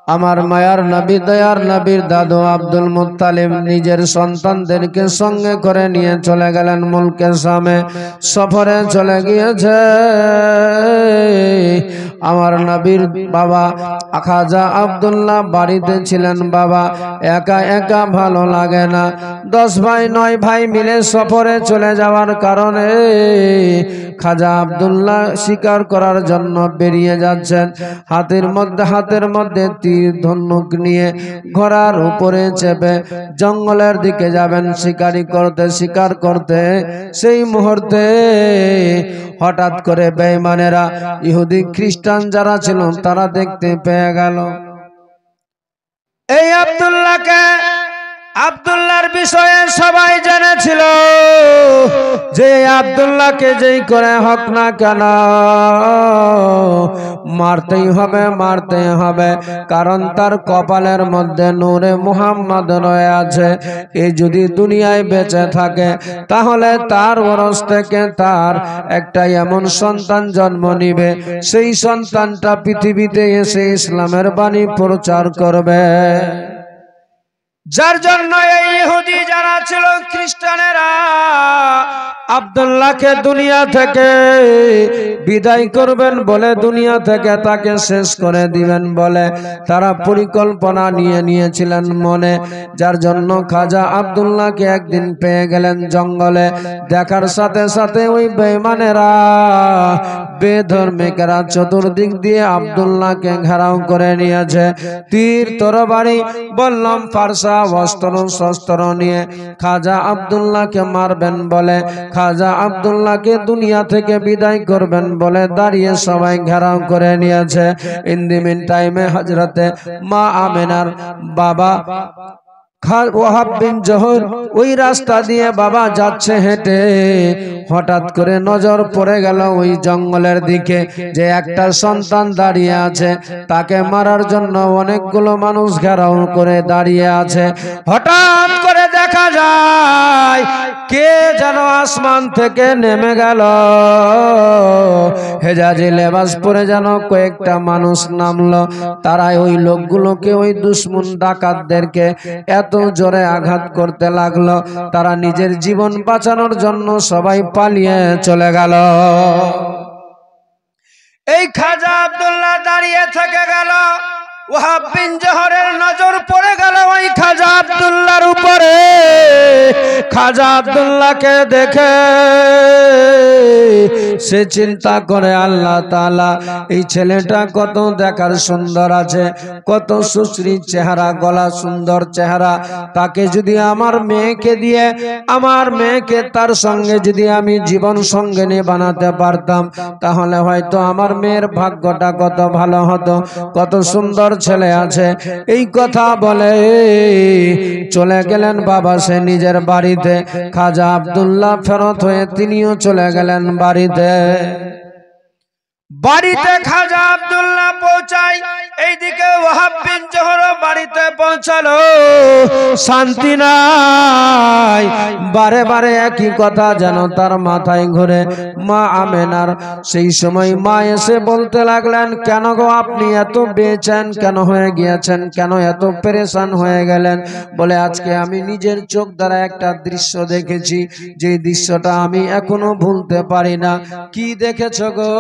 আমার মায়ার নবী দয়ার নবীর দাদু আব্দুল মুত্তালিব নিজের সন্তানদেরকে সঙ্গে করে নিয়ে চলে গেলেন মুলকে শামে, সফরে চলে গিয়েছে। আমার নবীর বাবা খাজা আব্দুল্লাহ বাড়িতে ছিলেন। বাবা একা একা ভালো লাগে না, 10 ভাই 9 ভাই মিলে সফরে চলে যাওয়ার কারণে খাজা আব্দুল্লাহ শিকার করার জন্য বেরিয়ে যাচ্ছেন। হাতের মধ্যে তীর ধনুক নিয়ে ঘোড়ার উপরে চেপে জঙ্গলের দিকে যাবেন শিকার করতে। সেই মুহূর্তে হঠাৎ করে বেঈমানেরা ইহুদি খ্রিস্টান যারা ছিল তারা দেখতে পেয়ে গেল এই আব্দুল্লাহর বিষয়ে সবাই জেনেছিল যে আব্দুল্লাহকে যেই করে হোক না কেন মারতেই হবে, কারণ তার কপালের মধ্যে নূরে মুহাম্মদ রয়ে আছে। এই যদি দুনিয়ায় বেঁচে থাকে তাহলে তার ওরস থেকে তার একটা এমন সন্তান জন্ম নিবে, সেই সন্তানটা পৃথিবীতে এসে ইসলামের বাণী প্রচার করবে। যার জন্য এই ইহুদি যারা ছিল খ্রিস্টানেরা আব্দুল্লাহকে দুনিয়া থেকে বিদায় করবেন বলে, দুনিয়া থেকে তাকে শেষ করে দিবেন বলে তারা পরিকল্পনা নিয়েছিলেন মনে। যার জন্য খাজা আব্দুল্লাহকে একদিন পেয়ে গেলেন জঙ্গলে। দেখার সাথে সাথে ওই বেঈমানেরা বেধর্মিকেরা চতুর্দিক দিয়ে আব্দুল্লাহকে ঘেরাও করে নিয়েছে। তীর তরবারি বললাম ফারসা অস্ত্র শস্ত্র নিয়ে খাজা আব্দুল্লাহকে মারবেন বলে, খাজা আব্দুল্লাহকে দুনিয়া থেকে বিদায় করবেন বলে দাঁড়িয়ে সবাই ঘেরাও করে নিয়েছে। ইন দি মিন টাইমে হযরতে মা আমেনার বাবা ওয়াহাব বিন জোহর ওই রাস্তা দিয়ে বাবা যাচ্ছে হেঁটে। হঠাৎ করে নজর পড়ে গেল ওই জঙ্গলের দিকে যে একটা সন্তান দাঁড়িয়ে আছে, তাকে মারার জন্য অনেকগুলো মানুষ ঘেরাও করে দাঁড়িয়ে আছে। হঠাৎ করে দেখা যায় কে যেন আসমান থেকে নেমে গেল, হেজাজি লেবাস পরে যেন কয়েকটা মানুষ নামলো। তারা ওই লোকগুলোকে, ওই দুশমন ডাকাতদেরকে এত জোরে আঘাত করতে লাগলো, তারা নিজের জীবন বাঁচানোর জন্য সবাই পালিয়ে চলে গেল। এই খাজা আব্দুল্লাহ দাঁড়িয়ে থেকে গেল। ওয়াহাব বিন জোহরের নজর পড়ে গেল ওই খাজা আব্দুল্লাহর উপরে। খাজা আব্দুল্লাহকে দেখে সে চিন্তা করে, আল্লাহ তাআলা এই ছেলেটা কত দেখার সুন্দর আছে, কত সুশ্রী চেহারা, গলা সুন্দর চেহারা, তাকে যদি আমার মেয়েকে দিয়ে, আমার মেয়েকে তার সঙ্গে যদি আমি জীবন সঙ্গিনী বানাতে পারতাম তাহলে হয়তো আমার মেয়ের ভাগ্যটা কত ভালো হতো, কত সুন্দর ছেলে আছে। এই কথা বলে চলে গেলেন বাবা সে নিজের বাড়িতে। খাজা আব্দুল্লাহ ফেরত হয়ে তিনিও চলে গেলেন বাড়িতে। খাজা আব্দুল্লাহ পৌঁছায়, এইদিকে ওয়াহাব বিন জোহর বাড়িতে পৌঁছালো। শান্তি নাই, বারে বারে একই কথা যেন তার মাথায় ঘুরে। মা আমেনার সেই সময় মা এসে বলতে লাগলেন, কেন গো আপনি এত বেচেন কেন হয়ে গিয়েছেন, কেন এত পেরেশান হয়ে গেলেন? বলে, আজকে আমি নিজের চোখ দ্বারা একটা দৃশ্য দেখেছি, যে দৃশ্যটা আমি এখনো ভুলতে পারি না। কি দেখেছ গো?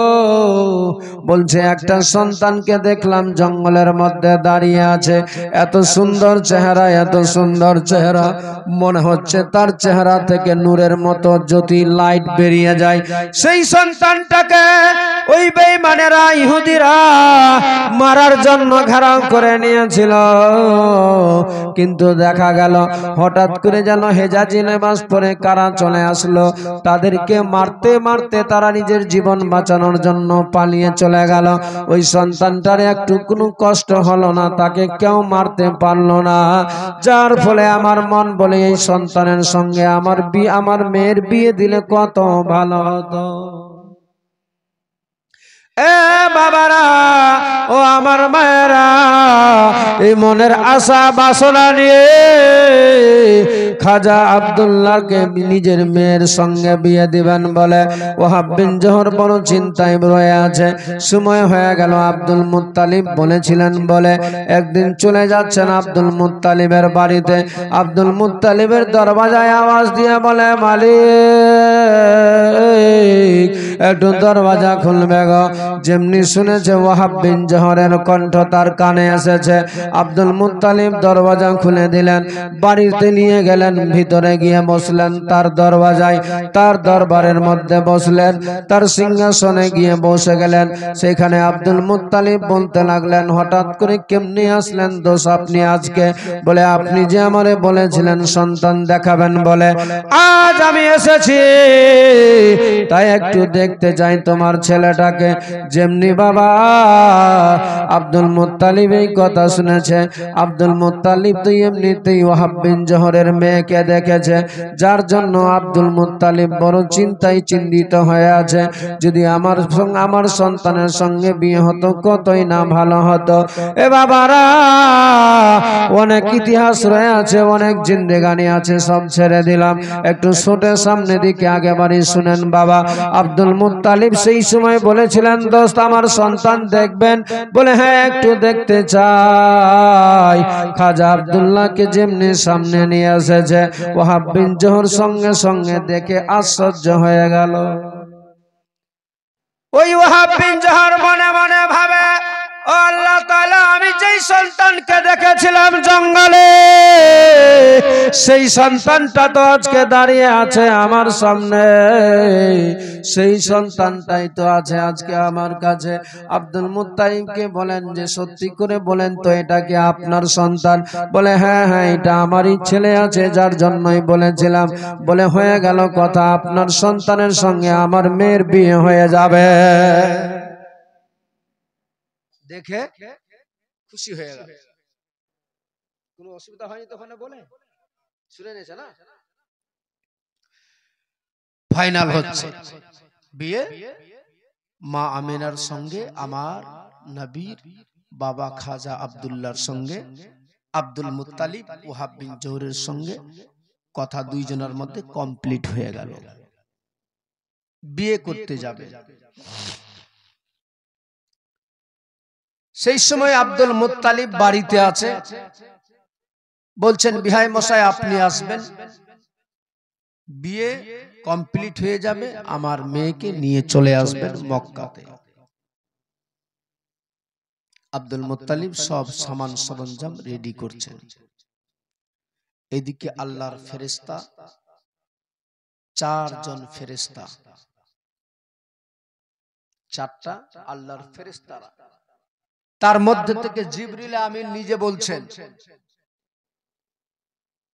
বলছে, একটা সন্তানকে দেখলাম জঙ্গলের মধ্যে দাঁড়িয়ে আছে, এত সুন্দর চেহারা, এত সুন্দর চেহারা, মনে হচ্ছে তার চেহারা থেকে নূরের মতো জ্যোতি লাইট বেরিয়ে যায়। সেই সন্তানটাকে ওই বেঈমানেরা ইহুদিরা মারার জন্য ঘেরাও করে নিয়েছিল। কিন্তু দেখা গেল হঠাৎ করে যেন হেজাজি লেবাস পরে কারা চলে আসলো, তাদেরকে মারতে মারতে তারা নিজের জীবন বাঁচানোর জন্য পালিয়ে চলে গেল। ওই সন্তানটার একটু কোনো কষ্ট হলো না, তাকে কেউ মারতে পারলো না। যার ফলে আমার মন বলে এই সন্তানের সঙ্গে আমার মেয়ের বিয়ে দিলে কত ভালো হতো। এ বাবারা, ও আমার মায়েরা, এই মনের আশা বাসনা নিয়ে খাজা আব্দুল্লাহকে নিজের মেয়ের সঙ্গে বিয়ে দিবেন বলে ওয়াহাব বিন জোহর বড় চিন্তায় রয়ে আছে। সময় হয়ে গেল। আব্দুল মুত্তালিব বলেছিলেন বলে একদিন চলে যাচ্ছেন আব্দুল মুত্তালিবের বাড়িতে। আব্দুল মুত্তালিবের দরজায় আওয়াজ দিয়ে বলে মালিক একটু দরজা খুলবে গো। যেমনি শুনেছে ওয়াহাব বিন জোহরের কণ্ঠ তার কানে এসেছে, আব্দুল মুত্তালিব দরজা খুলে দিলেন, বাড়িতে নিয়ে গেলেন, ভিতরে গিয়ে বসলেন তার দরজায়, তার দরবারের মধ্যে বসলেন, তার সিংহাসনে গিয়ে বসে গেলেন। সেখানে আব্দুল মুত্তালিব বলতে লাগলেন হঠাৎ করে কেমনি আসলেন দোষ আপনি আজকে? বলে আপনি যে আমারে বলেছিলেন সন্তান দেখাবেন বলে আজ আমি এসেছি, তাই একটু দেখতে চাই তোমার ছেলেটাকে। যেমনি বাবা আব্দুল মুত্তালিব এই কথা শুনেছে, আব্দুল মুত্তালিব তো এমনিতেই ওয়াহাব বিন জোহরের মেয়েকে দেখেছে, যার জন্য আব্দুল মুত্তালিব বড় চিন্তায় চিন্তিত হয়ে আছে। যদি আমার সন্তানের সঙ্গে বিয়ে হতো কতই না ভালো হতো। এ বাবারা অনেক ইতিহাস রয়ে আছে, অনেক জিন্দেগানি আছে, সব ছেড়ে দিলাম, একটু ছোটে সামনে দিকে আগে বাড়ি শুনেন বাবা। আব্দুল মুত্তালিব সেই সময় বলেছিলেন দোস্ত আমার সন্তান দেখবেন? বলে হ্যাঁ একটু দেখতে চাই। খাজা আব্দুল্লাহকে যেমনি সামনে নিয়ে এসেছে ওয়াহাব বিন জোহর সঙ্গে সঙ্গে দেখে আশ্চর্য হয়ে গেল। ওই ওয়াহাব বিন জোহর মনে মনে ভাবে ও আল্লাহ তাআলা, আমি যেই সন্তানকে দেখেছিলাম জঙ্গলে সেই সন্তানটা তো আজকে দাঁড়িয়ে আছে আমার সামনে, সেই সন্তানটাই তো আছে আজকে আমার কাছে। আব্দুল মুত্তালিবকে বলেন যে সত্যি করে বলেন তো এটা কি আপনার সন্তান? বলে হ্যাঁ হ্যাঁ এটা আমারই ছেলে আছে, যার জন্যই বলেছিলাম। বলে হয়ে গেল কথা, আপনার সন্তানের সঙ্গে আমার মেয়ের বিয়ে হয়ে যাবে। দেখে খুশি হয়ে গেল, কোনো অসুবিধা হয়নি তখন বলে শুনে নিয়েছে না। ফাইনাল হচ্ছে বিয়ে মা আমিনার সঙ্গে আমার নবীর বাবা খাজা আব্দুল্লাহর সঙ্গে আব্দুল মুত্তালিব ওয়াহাব বিন জোহরের সঙ্গে কথা দুইজনের মধ্যে কমপ্লিট হয়ে গেল, বিয়ে করতে যাবে। সেই সময় আব্দুল মুত্তালিব বাড়িতে আছে, বলছেন বিহাই মশাই আপনি আসবেন, বিয়ে কমপ্লিট হয়ে যাবে, আমার মেয়েকে নিয়ে চলে আসবেন মক্কাতে। আব্দুল মুত্তালিব সব সামান সরঞ্জাম রেডি করছেন। এদিকে আল্লাহর ফেরেশতা, চারজন ফেরেশতা, চারটা আল্লাহর ফেরেশতারা, তার মধ্যে থেকে জিবরিল আমিন নিজে বলছেন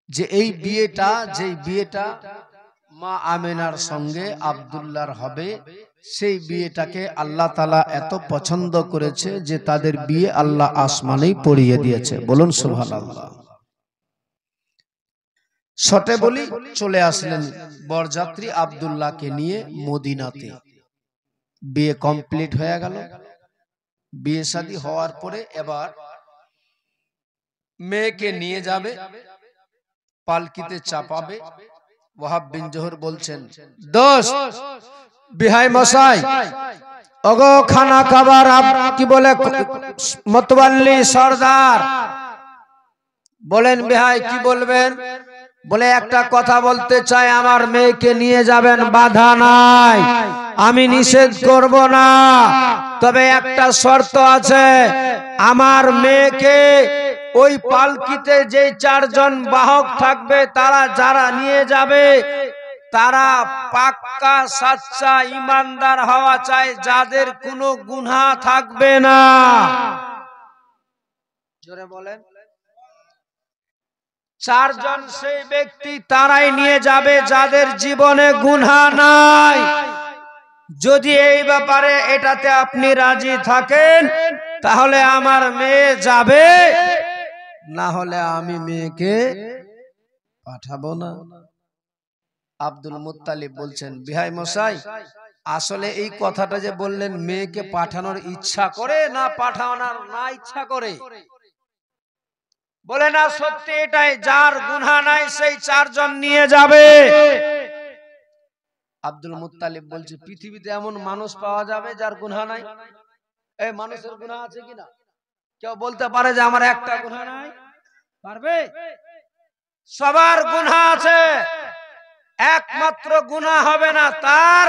যে এই বিয়েটা, যেই বিয়েটা মা আমিনার সঙ্গে আব্দুল্লাহর হবে, সেই বিয়েটাকে আল্লাহ তাআলা এত পছন্দ করেছে যে তাদের বিয়ে আল্লাহ আসমানেই পড়িয়ে দিয়েছে। বলুন সুবহানাল্লাহ। শর্টে বলি, চলে আসলেন বরযাত্রী আব্দুল্লাহকে নিয়ে মদিনাতে। বিয়ে কমপ্লিট হয়ে গেল। বিয়ে শাদী হওয়ার পরে এবার মেয়েকে নিয়ে যাবে, পালকিতে চাপাবে। ওয়াহাব বিন জোহর বলছেন দোস্ত বিহাই মশাই, ওগো খানা খাবার কি বলে মতওয়াল্লি সরদার, বলেন বিহাই কি বলবেন? বলে একটা কথা বলতে চাই, আমার মেয়েকে নিয়ে যাবেন, বাধা নাই, আমি নিষেধ করব না, তবে একটা শর্ত আছে, আমার মেয়েকে ওই পালকিতে যে চারজন বাহক থাকবে তারা যারা নিয়ে যাবে তারা পাক্কা সাচ্চা ইমানদার হওয়া চাই, যাদের কোনো গুনাহ থাকবে না। জোরে বলেন। চারজন সেই ব্যক্তি তারাই নিয়ে যাবে যাদের জীবনে গুনাহ নাই। যদি এই ব্যাপারে এটাতে আপনি রাজি থাকেন তাহলে আমার মেয়ে যাবে, না হলে আমি মেয়েকে পাঠাবো না। আব্দুল মুত্তালিব বলছেন বিহাই মশাই, আসলে এই কথাটা যে বললেন মেয়েকে পাঠানোর ইচ্ছা করে না পাঠানোর না ইচ্ছা করে? বলে না সত্যি এটাই, যার গুনাহ নাই সেই চারজন নিয়ে যাবে। আব্দুল মুত্তালিব বলছে পৃথিবীতে এমন মানুষ পাওয়া যাবে যার গুনাহ নাই? এই মানুষের গুনাহ আছে কিনা? কেউ বলতে পারে যে আমার একটা গুনাহ নাই? পারবে? সবার গুনাহ আছে, একমাত্র গুনাহ হবে না তার,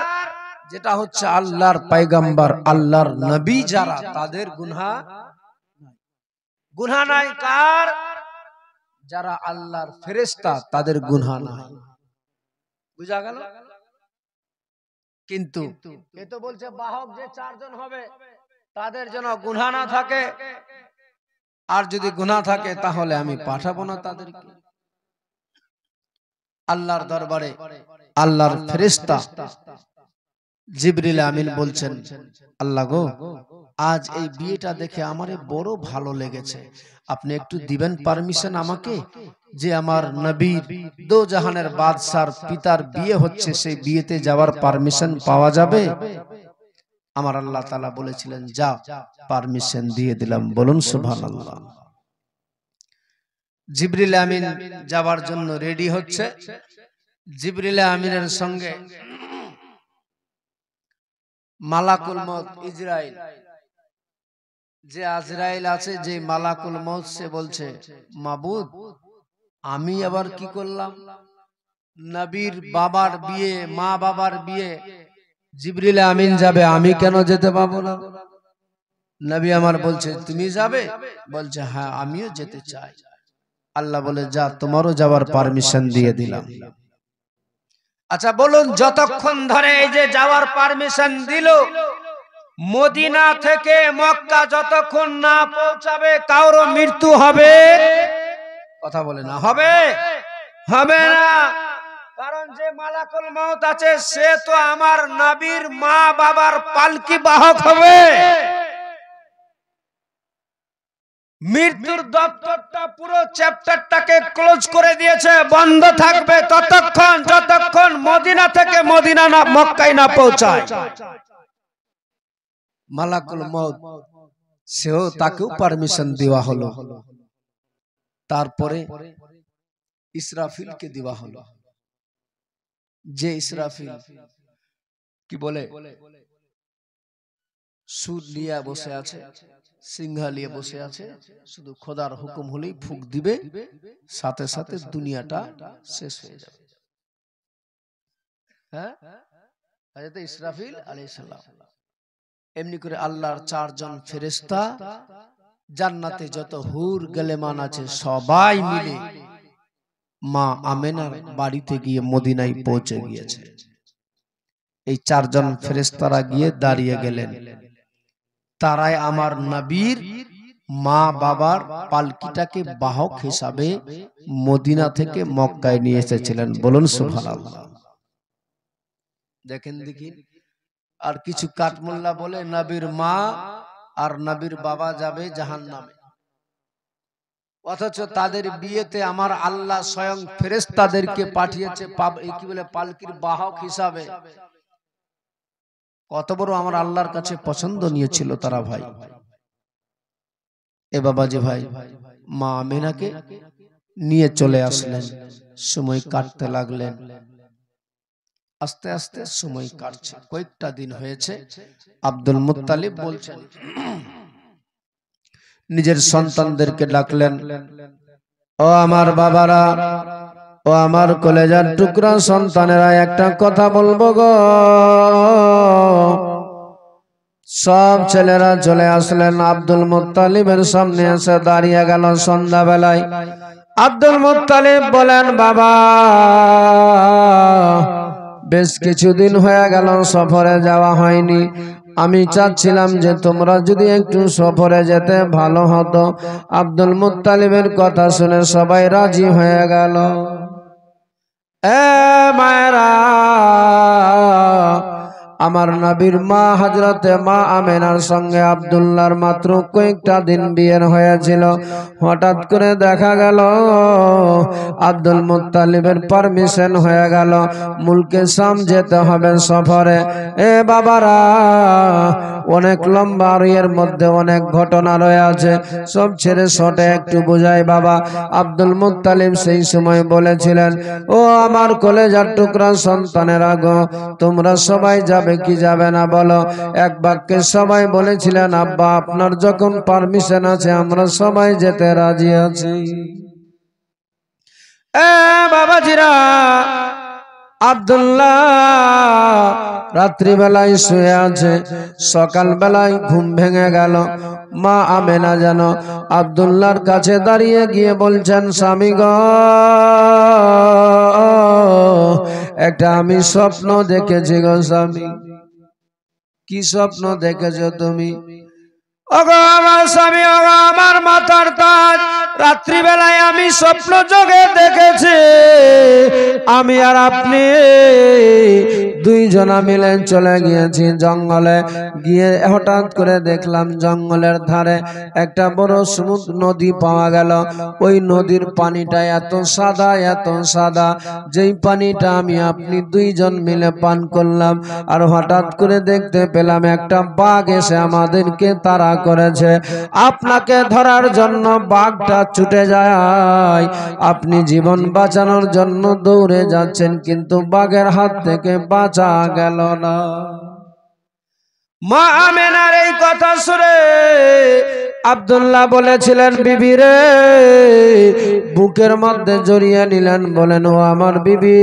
যেটা হচ্ছে আল্লাহর পয়গম্বর আল্লাহর নবী যারা, তাদের গুনাহ নাই। কার? যারা আল্লাহর ফেরেশতা, তাদের গুনাহ নাই। বুঝা গেল? কিন্তু এ তো বলছে বাহক যে চারজন হবে তাদের যেন গুনাহ না থাকে, আর যদি গুনাহ থাকে তাহলে আমি পাঠাবো না তাদেরকে। আল্লাহর দরবারে আল্লাহর ফেরেশতা জিবরিল আমিন বলছেন, আল্লাহ গো, আজ এই বিয়েটা দেখে আমারে বড় ভালো লেগেছে, আপনি একটু দিবেন পারমিশন আমাকে, যে আমার নবীর দো জাহানের বাদশার পিতার বিয়ে হচ্ছে, সেই বিয়েতে যাওয়ার পারমিশন পাওয়া যাবে? আমার আল্লাহ তাআলা বলেছিলেন, যা, পারমিশন দিয়ে দিলাম। বলুন সুবহানাল্লাহ। জিবরিল আমিন যাবার জন্য রেডি হচ্ছে। জিবরিল আমিনের সঙ্গে মালাকুল মউত ইসরাইল, যে আজরাইল আছে, যে মালাকুল মউত, সে বলছে, মাবুদ, আমি আবার কি করলাম? নবীর বাবার বিয়ে, মা বাবার বিয়ে জিবরিল আমিন যাবে, আমি কেন যেতে পাবো না? নবী আমার বলছে তুমি যাবে? বলছে হ্যাঁ, আমিও যেতে চাই। আল্লাহ বলে, যা, তোমারও যাওয়ার পারমিশন দিয়ে দিলাম। আচ্ছা বলুন, যতক্ষণ ধরে এই যে যাওয়ার পারমিশন দিল, মদিনা থেকে মক্কা যতক্ষণ না পৌঁছাবে কারো মৃত্যু হবে? কথা বলে না, হবে? হবে না। কারণ যে মালাকুল মউত আছে সে তো আমার নবীর মা বাবার পালকি বাহক হবে। মৃত্যুর দপ্তরটা, পুরো চ্যাপ্টারটাকে ক্লোজ করে দিয়েছে, বন্ধ থাকবে ততক্ষণ যতক্ষণ মদিনা থেকে মদিনা না, মক্কায় না পৌঁছায়। মালাকুল মউত সেও, তাকেও পারমিশন দেওয়া হলো। তারপরে ইসরাফিলকে দেওয়া হলো। যে ইসরাফিল কি বলে, সুর নিয়ে বসে আছে, সিংহা নিয়ে বসে আছে, শুধু খোদার হুকুম হলেই ফুঁক দিবে, সাথে সাথে দুনিয়াটা শেষ হয়ে যাবে। হ্যাঁ, হযরত ইসরাফিল আলাইহিস সালাম। এমনি করে আল্লাহর চারজন ফেরেশতা, জান্নাতে যত হুর গলেমান আছে সবাই মিলে মা আমেনার বাড়িতে গিয়ে মদিনায় পৌঁছে গিয়েছে। এই চারজন ফেরেশতারা গিয়ে দাঁড়িয়ে গেলেন, তারাই আমার নবীর মা বাবার পালকিটাকে বাহক হিসাবে মদিনা থেকে মক্কায় নিয়ে এসেছিলেন। বলুন সুবহানাল্লাহ। দেখেন দেখি, আর কিছু কাঠমোল্লা বলে নবীর মা আর নবীর বাবা যাবে জাহান্নামে, অথচ তাদের বিয়েতে আমার আল্লাহ স্বয়ং ফেরেশতাদেরকে পাঠিয়েছে কি বলে, পালকির বাহক হিসাবে। কত বড় আমার আল্লাহর কাছে পছন্দনীয় ছিল তারা ভাই। এ বাবাজি ভাই, মা আমেনাকে নিয়ে চলে আসলেন, সময় কাটতে লাগলেন। আস্তে আস্তে সময় কাটছে, কয়েকটা দিন হয়েছে। আব্দুল মুত্তালিব বলছেন, নিজের সন্তানদেরকে ডাকলেন, ও আমার বাবারা, ও আমার কলেজার টুকরা সন্তানেরা, একটা কথা বলবো গো। সব ছেলেরা চলে আসলেন, আব্দুল মুত্তালিবের সামনে এসে দাঁড়িয়ে গেল। সন্ধ্যাবেলায় আব্দুল মুত্তালিব বলেন, বাবা, বেশ কিছুদিন হয়ে গেল সফরে যাওয়া হয়নি, আমি চাচ্ছিলাম যে তোমরা যদি একটু সফরে যেতে ভালো হতো। আব্দুল মুত্তালিবের কথা শুনে সবাই রাজি হয়ে গেল। এ মায়েরা, আমার নবীর মা হযরতে মা আমেনার সঙ্গে আব্দুল্লাহর মাত্র কয়েকটা দিন বিয়ে হয়েছিল। হঠাৎ করে দেখা গেল আব্দুল মুত্তালিবের পারমিশন হয়ে গেল, মুলকে শাম যেতে হবে সফরে। এ বাবারা, অনেক লম্বা এর মধ্যে অনেক ঘটনা রয়েছে, সব ছেড়ে শটে একটু বোঝাই বাবা। আব্দুল মুত্তালিব সেই সময় বলেছিলেন, ও আমার কলেজার টুকরা সন্তানেরা গো, তোমরা সবাই যাবে কি যাবে না বলো? এক বাক্যে সবাই বলেছিলেন, আব্বা আপনার যখন পারমিশন আছে আমরা সবাই যেতে রাজি আছি। এ বাবাজিরা, আব্দুল্লাহ রাত্রিবেলায় শুয়ে আছে, সকালবেলায় ঘুম ভেঙে গেল। মা আমেনা যেন আব্দুল্লাহর কাছে দাঁড়িয়ে গিয়ে বলছেন, স্বামী গো, একটা আমি স্বপ্ন দেখেছি গো স্বামী। কি স্বপ্ন দেখেছো তুমি? ওগো আমার স্বামী, ওগো আমার মাথার তাজ, রাত্রিবেলায় আমি স্বপ্ন যোগে দেখেছি আমি আর আপনি দুইজনা মিলে চলে গিয়েছি জঙ্গলে। গিয়ে হঠাৎ করে দেখলাম জঙ্গলের ধারে একটা বড় সমুদ্র নদী পাওয়া গেল। ওই নদীর পানিটা এত সাদা, এত সাদা, যেই পানিটা আমি আপনি দুইজন মিলে পান করলাম। আর হঠাৎ করে দেখতে পেলাম একটা বাঘ এসে আমাদেরকে তাড়া করেছে। আপনাকে ধরার জন্য বাঘটা ছুটে যায়, আপনি জীবন বাঁচানোর জন্য দৌড়ে যাচ্ছেন, কিন্তু বাঘের হাত থেকে বাঁচা গেল না। মা আমেনার এই কথা শুনে আব্দুল্লাহ বলেছিলেন, বিবি রে, বুকের মধ্যে জড়িয়ে নিলেন, বলেন, ও আমার বিবি,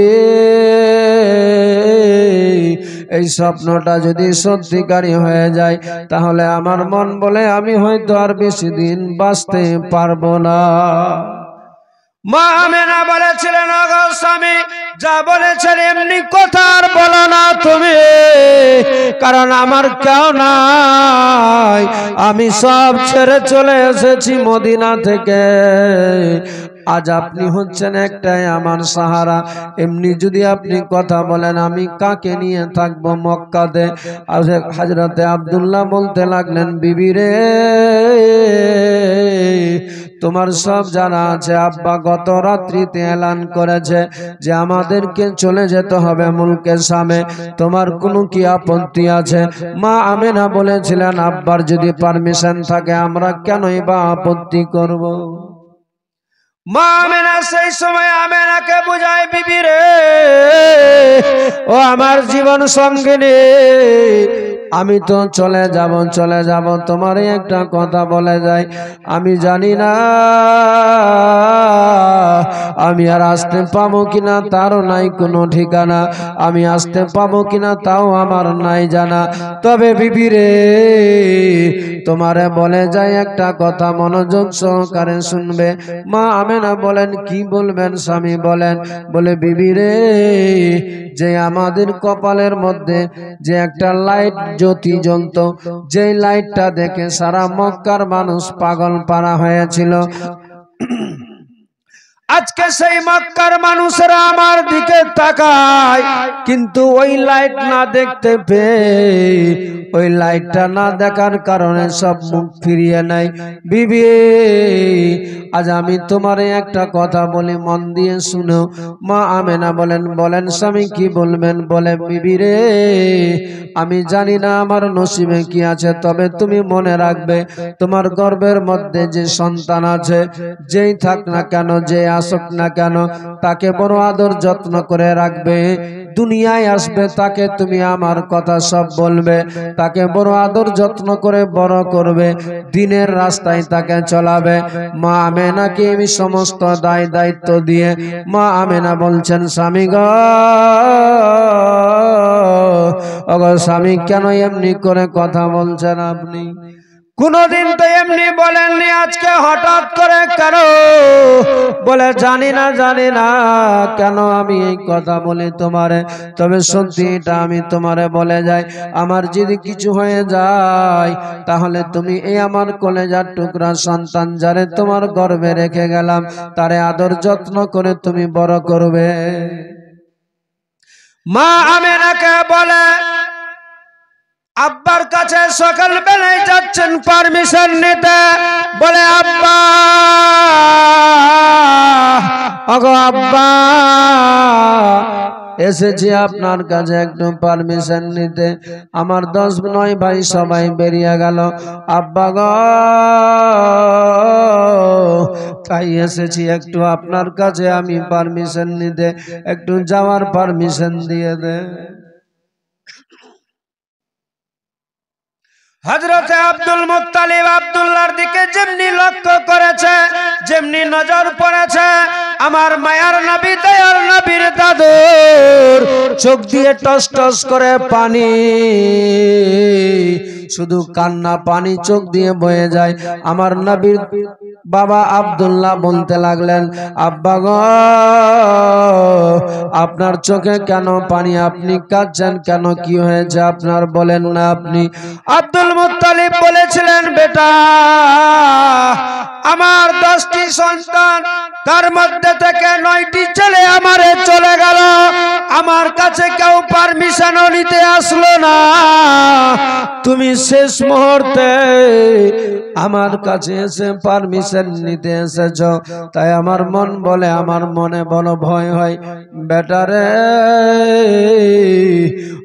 এই স্বপ্নটা যদি সত্যিকারী হয়ে যায় তাহলে আমার মন বলে আমি হয়তো আর বেশি দিন বাঁচতে পারবো না। মা আমেনা বলেছিলেন, ওগো স্বামী, যা বলেছেন এমনি কথা আর বলো না তুমি, কারণ আমার কেউ নাই, আমি সব ছেড়ে চলে এসেছি মদিনা থেকে। আজ আপনি হচ্ছেন একটাই আমার সাহারা, এমনি যদি আপনি কথা বলেন আমি কাকে নিয়ে থাকবো মক্কাতে? হযরতে আব্দুল্লাহ বলতে লাগলেন, বিবি রে, তোমার সব জানা আছে, আব্বা গত রাত্রিতে এলান করেছে যে আমাদেরকে চলে যেতে হবে মুলকে শামে, তোমার কোনো কি আপত্তি আছে? মা আমেনা বলেছিলেন, আব্বার যদি পারমিশন থাকে আমরা কেনই বা আপত্তি করব? মা আমেনা সেই সময় আমেনাকে বুঝায়, বিবি রে, ও আমার জীবন সঙ্গিনী, আমি তো চলে যাব, তোমার একটা কথা বলে যাই, আমি জানি না আমি আর আসতে পাবো কিনা তারও নাই কোনো ঠিকানা, আমি আসতে পাবো কিনা তাও আমার নাই জানা। তবে বিবি রে, তোমারে বলে যাই একটা কথা, মনোযোগ সহকারে শুনবে। মা আমেনা বলেন, কি বলবেন স্বামী বলেন? বলে, বিবি রে, যে আমাদের কপালের মধ্যে যে একটা লাইট জ্যোতি জ্বলত, যেই লাইটটা দেখে সারা মক্কার মানুষ পাগল পারা হয়েছিল, আজকে সেই মক্কার মানুষেরা আমার দিকে তাকায়, কিন্তু ওই লাইট না দেখতে পেয়ে, ওই লাইটটা না দেখার কারণে সব মুখ ফিরিয়ে নেয়। বিবি, আজ আমি তোমারে একটা কথা বলি, মন দিয়ে শুনো। মা আমেনা বলেন, বলেন স্বামী, কি বলবেন? বলে, বিবি রে, আমি জানি না আমার নসিবে কি আছে, তবে তুমি মনে রাখবে তোমার গর্ভের মধ্যে যে সন্তান আছে, যেই থাক না কেন, যে আসুক না কেন, তাকে বড় আদর যত্ন করে রাখবে। দুনিয়ায় আসবে তাকে তুমি আমার কথা সব বলবে, তাকে বড় আদর যত্ন করে বড় করবে, দিনের রাস্তায় তাকে চলাবে। মা আমেনাকে আমি সমস্ত দায় দায়িত্ব দিয়ে মা আমেনা বলছেন, স্বামী গো, ওগো স্বামী, কেন এমনি করে কথা বলছেন আপনি? কোনদিন তো এমনি বলেননি, আজকে হঠাৎ করে কেন? বলে, জানি না কেন আমি এই কথা বলি তোমারে, তবে সত্যি এটা আমি তোমারে বলে যাই, আমার যদি কিছু হয়ে যায় তাহলে তুমি এই আমার কলেজার টুকরা সন্তান যারে তোমার গর্ভে রেখে গেলাম, তারে আদর যত্ন করে তুমি বড় করবে। মা আমেনাকে বলে, আব্বার কাছে সকাল বেলায় যাচ্ছেন পারমিশন নিতে, বলে আব্বা, ওগো আব্বা, এসেছি আপনার কাছে একটু পারমিশন নিতে। আমার 10-9 ভাই সবাই বেরিয়ে গেল, আব্বা গো তাই এসেছি একটু আপনার কাছে আমি পারমিশন নিতে, একটু যাওয়ার পারমিশন দিয়ে দে। হযরতে আব্দুল মুত্তালিব আব্দুল্লাহর দিকে যেমনি লক্ষ্য করেছে, যেমনি নজর পড়েছে, আমার মায়ার নবী দয়ার নবীর দাদুর চোখ দিয়ে টস টস করে পানি, শুধু কান্না পানি চোখ দিয়ে বয়ে যায়। আমার নবীর বাবা আব্দুল্লাহ বলতে লাগলেন, আব্বা গো আপনার চোখে কেন পানি, আপনি কাঁদছেন কেন, কি হয়েছে আপনার বলেন না আপনি। আব্দুল মুত্তালিব বলেছিলেন, বেটা আমার 10টি সন্তান, তার মধ্যে থেকে 9টি ছেলে আমারে চলে গেল, আমার কাছে কেউ পারমিশনও নিতে আসলো না, তুমি শেষ মুহূর্তে আমার কাছে এসে পারমিশন নিতে এসেছ, তাই আমার মন বলে, আমার মনে বলো ভয় হয়, বেটারে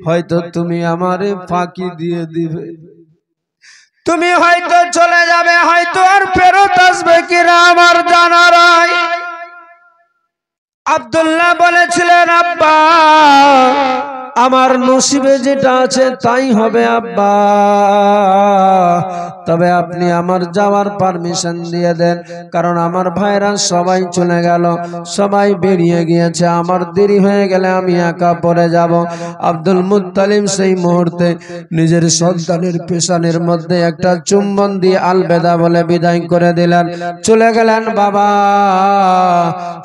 হয়তো তুমি আমারে ফাঁকি দিয়ে দিবে, তুমি হয়তো চলে যাবে, হয়তো আর ফেরত আসবে কিনা আমার জানা নাই। আব্দুল্লাহ বলেছিলেন, আব্বা আমার নসিবে যেটা আছে তাই হবে আব্বা, তবে আপনি আমার যাওয়ার পারমিশন দিয়ে দেন, কারণ আমার ভাইরা সবাই চলে গেল, সবাই বেরিয়ে গিয়েছে, আমার দেরি হয়ে গেলে আমি একা পড়ে যাব। আব্দুল মুত্তালিব সেই মুহূর্তে নিজের সন্তানের পেশানের মধ্যে একটা চুম্বন দিয়ে আলবেদা বলে বিদায় করে দিলেন, চলে গেলেন। বাবা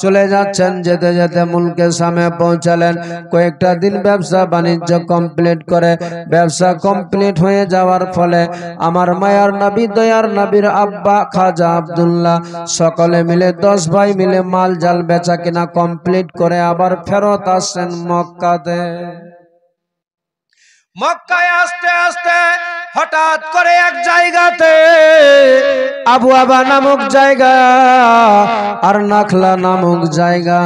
চলে যাচ্ছেন, যেতে যেতে মুলকে সামে পৌঁছালেন। কয়েকটা দিন ব্যবসা বাণিজ্য কমপ্লিট করে, ব্যবসা কমপ্লিট হয়ে যাওয়ার ফলে আমার মায়ার নবী দয়ার নবীর আব্বা খাজা আব্দুল্লাহ সকলে মিলে 10 ভাই মিলে মাল জাল বেচা কিনা কমপ্লিট করে আবার ফেরত আসছেন মক্কাতে। মক্কায় আসতে আসতে হঠাৎ করে এক জায়গাতে আবু আবা নামক জায়গা আর নাখলা নামক জায়গা,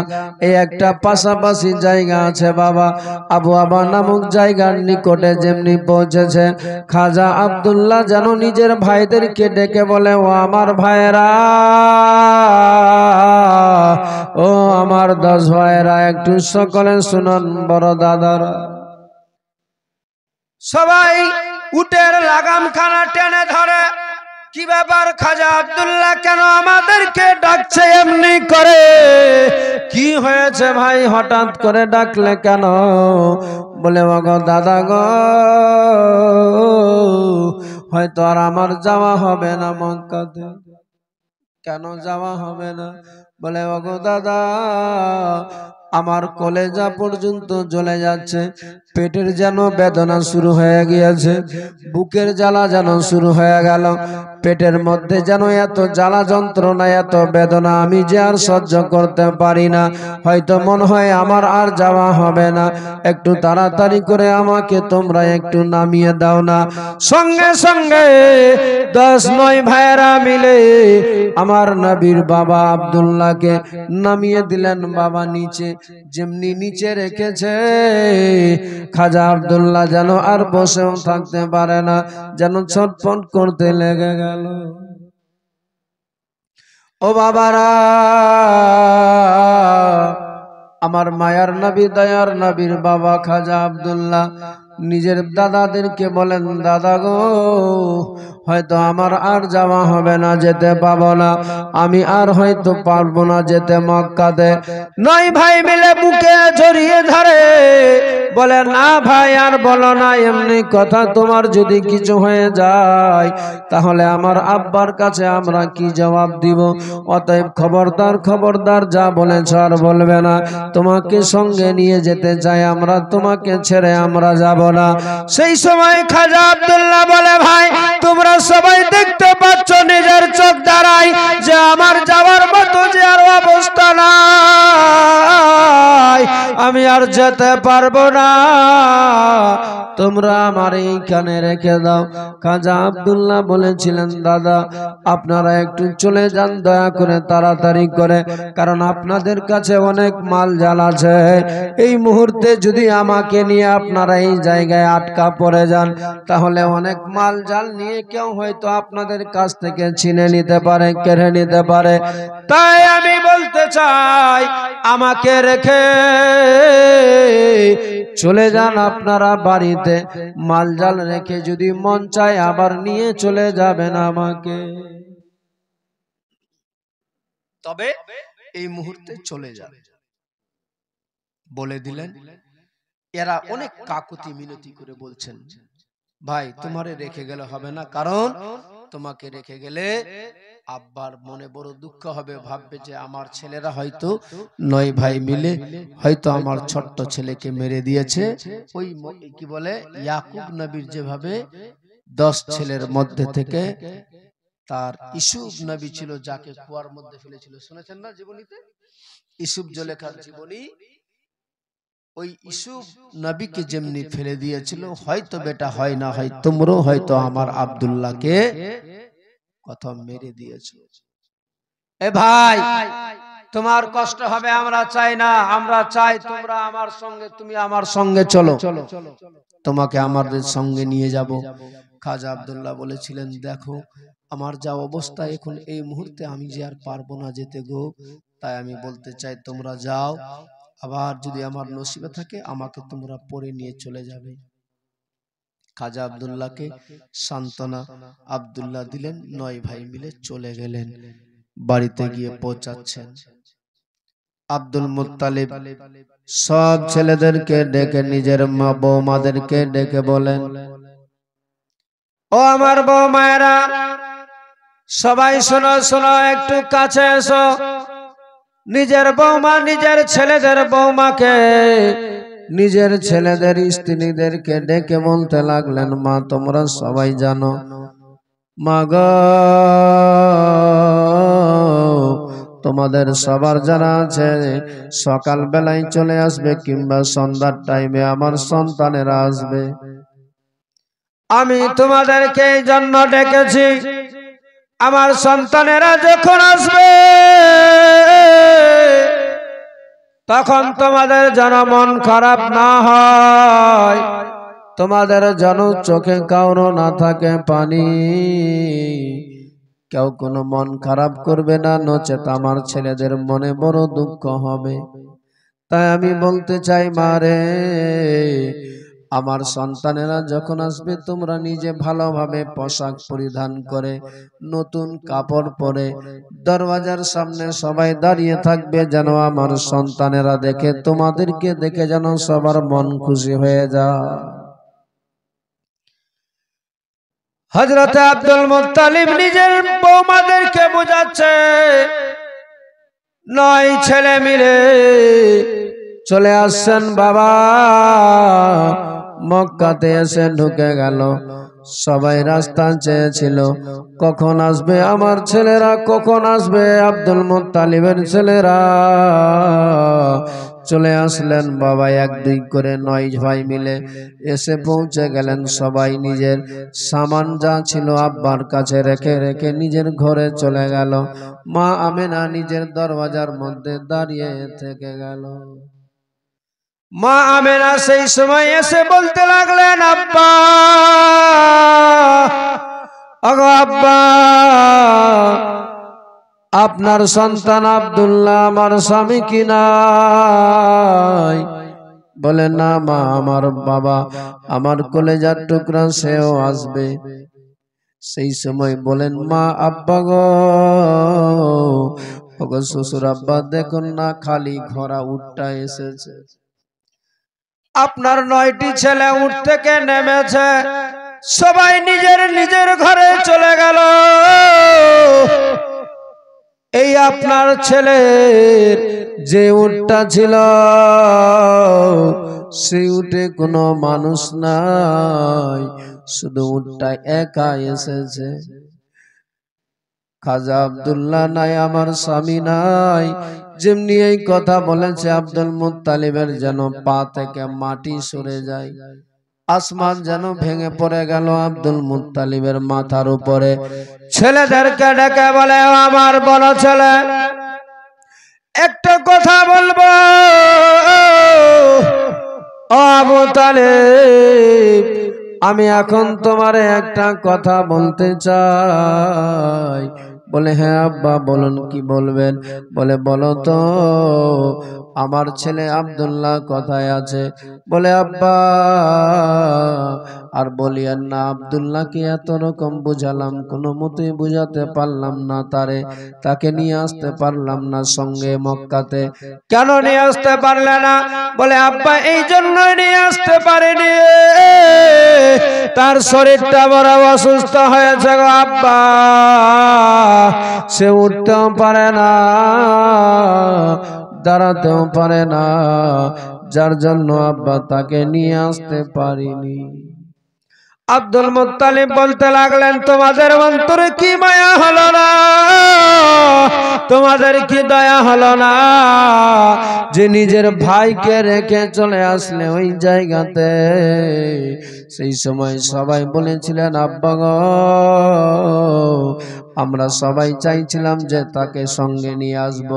এই একটা পাশাপাশি জায়গা আছে বাবা। আবু আবা নামক জায়গার নিকটে যেমনি পৌঁছেছে, খাজা আব্দুল্লাহ যেন নিজের ভাইদেরকে ডেকে বলে, ও আমার ভাইরা, ও আমার 10 ভাইরা, একটু সকলে শুনুন, বড় দাদারা সবাই উটের লাগাম খানা টেনে ধরে, কি ব্যাপার খাজা আব্দুল্লাহ কেন আমাদেরকে ডাকছে এমনি করে, কি হয়েছে ভাই হঠাৎ করে ডাকলে কেন? বলে ওগো দাদা গো, হয়তো আর আমার যাওয়া হবে না মক্কাতে। কেন যাওয়া হবে না? বলে ওগো দাদা, আমার কলেজা পর্যন্ত জ্বলে যাচ্ছে, পেটের যেন বেদনা শুরু হয়ে গিয়েছে, বুকের জ্বালা যেন শুরু হয়ে গেল, পেটের মধ্যে যেন এত জ্বালা যন্ত্রণা এত বেদনা আমি যে আর সহ্য করতে পারি না, হয়তো মনে হয় আমার আর যাওয়া হবে না, একটু তাড়াতাড়ি করে আমাকে তোমরা একটু নামিয়ে দাও না। সঙ্গে সঙ্গে 10-9 ভাইয়েরা মিলে আমার নবীর বাবা আব্দুল্লাহকে নামিয়ে দিলেন বাবা নিচে। যেমনি নিচে রেখেছে, খাজা আব্দুল্লাহ যেন আর বসেও থাকতে পারে না, যেন ছটফট করতে লেগে গেল। ও বাবারা, আমার মায়ার নবী দয়ার নবীর বাবা খাজা আব্দুল্লাহ নিজের দাদাদেরকে বলেন, দাদা গো, হয়তো আমার আর যাওয়া হবে না, যেতে পাবো না, আমি আর হয়তো পারবো না যেতে মক্কাতে। 9 ভাই মিলে বুকে জড়িয়ে ধরে বলে, না ভাই আর বলো না, এমনি কথা, তোমার যদি কিছু হয়ে যায় তাহলে আমার আব্বার কাছে আমরা কি জবাব দিব? অতএব খবরদার খবরদার, যা বলেছ আর বলবে না, তোমাকে সঙ্গে নিয়ে যেতে চাই আমরা, তোমাকে ছেড়ে আমরা যাব না। সেই সময় খাজা আব্দুল্লাহ বলে, ভাই তোমরা সবাই দেখতে পাচ্ছ নিজের চোখ দ্বারাই যে আমার যাওয়ার মতো যে আর অবস্থা নাই, আমি আর যেতে পারবো না, তোমরা আমার এইখানে রেখে দাও। খাজা আব্দুল্লাহ বলেছিলেন, দাদা আপনারা একটু চলে যান দয়া করে, তাড়াতাড়ি করে, কারণ আপনাদের কাছে অনেক মাল জাল আছে। এই মুহূর্তে যদি আমাকে নিয়ে আপনারা এই জায়গায় আটকা পড়ে যান, তাহলে অনেক মাল জাল নিয়ে কেউ হয়তো আপনাদের কাছ থেকে ছিনে নিতে পারে, কেড়ে নিতে পারে। তাই আমি বলতে চাই, আমাকে রেখে চলে যান আপনারা বাড়িতে, মাল জাল রেখে যদি মন চায় আবার নিয়ে চলে যাবেন আমাকে, তবে এই মুহূর্তে চলে যাবে বলে দিলেন। এরা অনেক কাকুতি মিনতি করে বলছেন, ভাই তোমারে রেখে গেলে হবে না, কারণ তোমাকে রেখে গেলে আব্বার মনে বড় দুঃখ হবে, ভাববে যে আমার ছেলেরা হয়তো 9 ভাই মিলে হয়তো আমার ছোট্ট ছেলেকে মেরে দিয়েছে। ওই কি বলে ইয়াকুব নবীর যেভাবে 10 ছেলের মধ্যে থেকে তার ইসুফ নবী ছিল, যাকে কুয়ার মধ্যে ফেলেছিল, শুনেছেন না জীবনীতে, ইসুফ জুলেখার জীবনী। ওই ইসুফ নবীকে যেমনি ফেলে দিয়েছিল, হয়তো বেটা হয় না হয় তোমরাও হয়তো আমার আব্দুল্লাহকে প্রথম মেরে দিয়েছো। এ ভাই তোমার কষ্ট হবে আমরা চাই না, আমরা চাই তোমরা আমার সঙ্গে, তুমি আমার সঙ্গে চলো, তোমাকে আমাদের সঙ্গে নিয়ে যাব। খাজা আব্দুল্লাহ বলেছিলেন, দেখো আমার যা অবস্থা এখন এই মুহূর্তে আমি যে আর পারবো না যেতে গো, তাই আমি বলতে চাই তোমরা যাও, আবার যদি আমার নসিবে থাকে আমাকে তোমরা পরে নিয়ে চলে যাবে। খাজা আব্দুল্লাহকে সান্ত্বনা আব্দুল্লাহ দিলেন, 9 ভাই মিলে চলে গেলেন। বাড়িতে গিয়ে পৌঁছাচ্ছেন, আব্দুল মুত্তালিব সব ছেলেদেরকে ডেকে নিজের মা বৌমাদেরকে ডেকে বলেন, ও আমার বৌমায়েরা সবাই শোনো শোনো, একটু কাছে এসো। নিজের বৌমা নিজের ছেলেদের বৌমাকে, নিজের ছেলেদের স্ত্রীদেরকে ডেকে বলতে লাগলেন, মা তোমরা সবাই জানো, মা গো তোমাদের সবার যারা আছে সকাল বেলায় চলে আসবে কিংবা সন্ধ্যার টাইমে আমার সন্তানেরা আসবে। আমি তোমাদেরকে এই জন্য ডেকেছি, আমার সন্তানেরা যখন আসবে তখন তোমাদের যেন মন খারাপ না হয়, তোমাদের যেন চোখে কাউরো না থাকে পানি, কেউ কোনো মন খারাপ করবে না, নচেত আমার ছেলেদের মনে বড় দুঃখ হবে। তাই আমি বলতে চাই মারে, আমার সন্তানেরা যখন আসবে তোমরা নিজে ভালোভাবে পোশাক পরিধান করে নতুন কাপড় পরে দরওয়াজার সামনে সবাই দাঁড়িয়ে থাকবে, যেন আমার সন্তানেরা দেখে, তোমাদেরকে দেখে যেন সবার মন খুশি হয়ে যায়। হযরত আব্দুল মুত্তালিব নিজের বৌমাদেরকে বোঝাচ্ছে, 9 ছেলে মিলে চলে আসছেন বাবা, মক্কাতে এসে ঢুকে গেল। সবাই রাস্তা চেয়েছিল কখন আসবে আমার ছেলেরা, কখন আসবে আব্দুল মুত্তালিবের ছেলেরা। চলে আসলেন বাবা, 1-2 করে 9 ভাই মিলে এসে পৌঁছে গেলেন। সবাই নিজের সামান যা ছিল আব্বার কাছে রেখে রেখে নিজের ঘরে চলে গেল। মা আমেনা নিজের দরওয়াজার মধ্যে দাঁড়িয়ে থেকে গেল। মা আমেনা সেই সময় এসে বলতে লাগলেন, আব্বা ওগো আব্বা, আপনার সন্তান আব্দুল্লাহ আমার স্বামী কি নাই? বলে না মা, আমার বাবা, আমার কলেজার টুকরা, সেও আসবে। সেই সময় বলেন, মা আব্বা গো, ওগো শ্বশুর আব্বা, দেখুন না খালি ঘোড়া উটটা এসেছে, আপনার 9টি ছেলে উট থেকে নেমেছে, সবাই নিজের নিজের ঘরে চলে গেল। এই আপনার ছেলের যে উটটা ছিল সেই উটে কোনো মানুষ নাই, শুধু উটটা একা এসেছে। খাজা আব্দুল্লাহ নাই, আমার স্বামী নাই, যেমনি এই কথা বলেছে আব্দুল মুত্তালিবের যেন পা থেকে মাটি সরে যায়, আসমান যেন ভেঙে পড়ে গেল আব্দুল মুত্তালিবের মাথার উপরে। ছেলেদেরকে ডেকে বলে, আমার বড় ছেলে একটা কথা বলবো, ও আবু তালেব আমি এখন তোমারে একটা কথা বলতে চাই। বলে, হ্যাঁ আব্বা বলুন, কি বলবেন? বলে, বলো তো আমার ছেলে আব্দুল্লাহ কোথায় আছে? বলে, আব্বা আর বলিয়েন না, আব্দুল্লাহকে এত রকম বুঝালাম, কোনো মতেই বুঝাতে পারলাম না তারে, তাকে নিয়ে আসতে পারলাম না সঙ্গে মক্কাতে। কেন নিয়ে আসতে পারলে না? বলে, আব্বা এই জন্য নিয়ে আসতে পারিনি, তার শরীরটা বড় অসুস্থ হয়েছে গো আব্বা, সে উঠতেও পারে না, দাঁড়াতেও পারে না, যার জন্য আব্বা তাকে নিয়ে আসতে পারিনি। আব্দুল মুত্তালিব বলতে লাগলেন, তোমাদের অন্তরে কি মায়া হলো না, তোমাদের কি দয়া হলো না যে নিজের ভাইকে রেখে চলে আসলে ওই জায়গাতে? সেই সময় সবাই বলেছিলেন, আব্বা গো আমরা সবাই চাইছিলাম যে তাকে সঙ্গে নিয়ে আসব,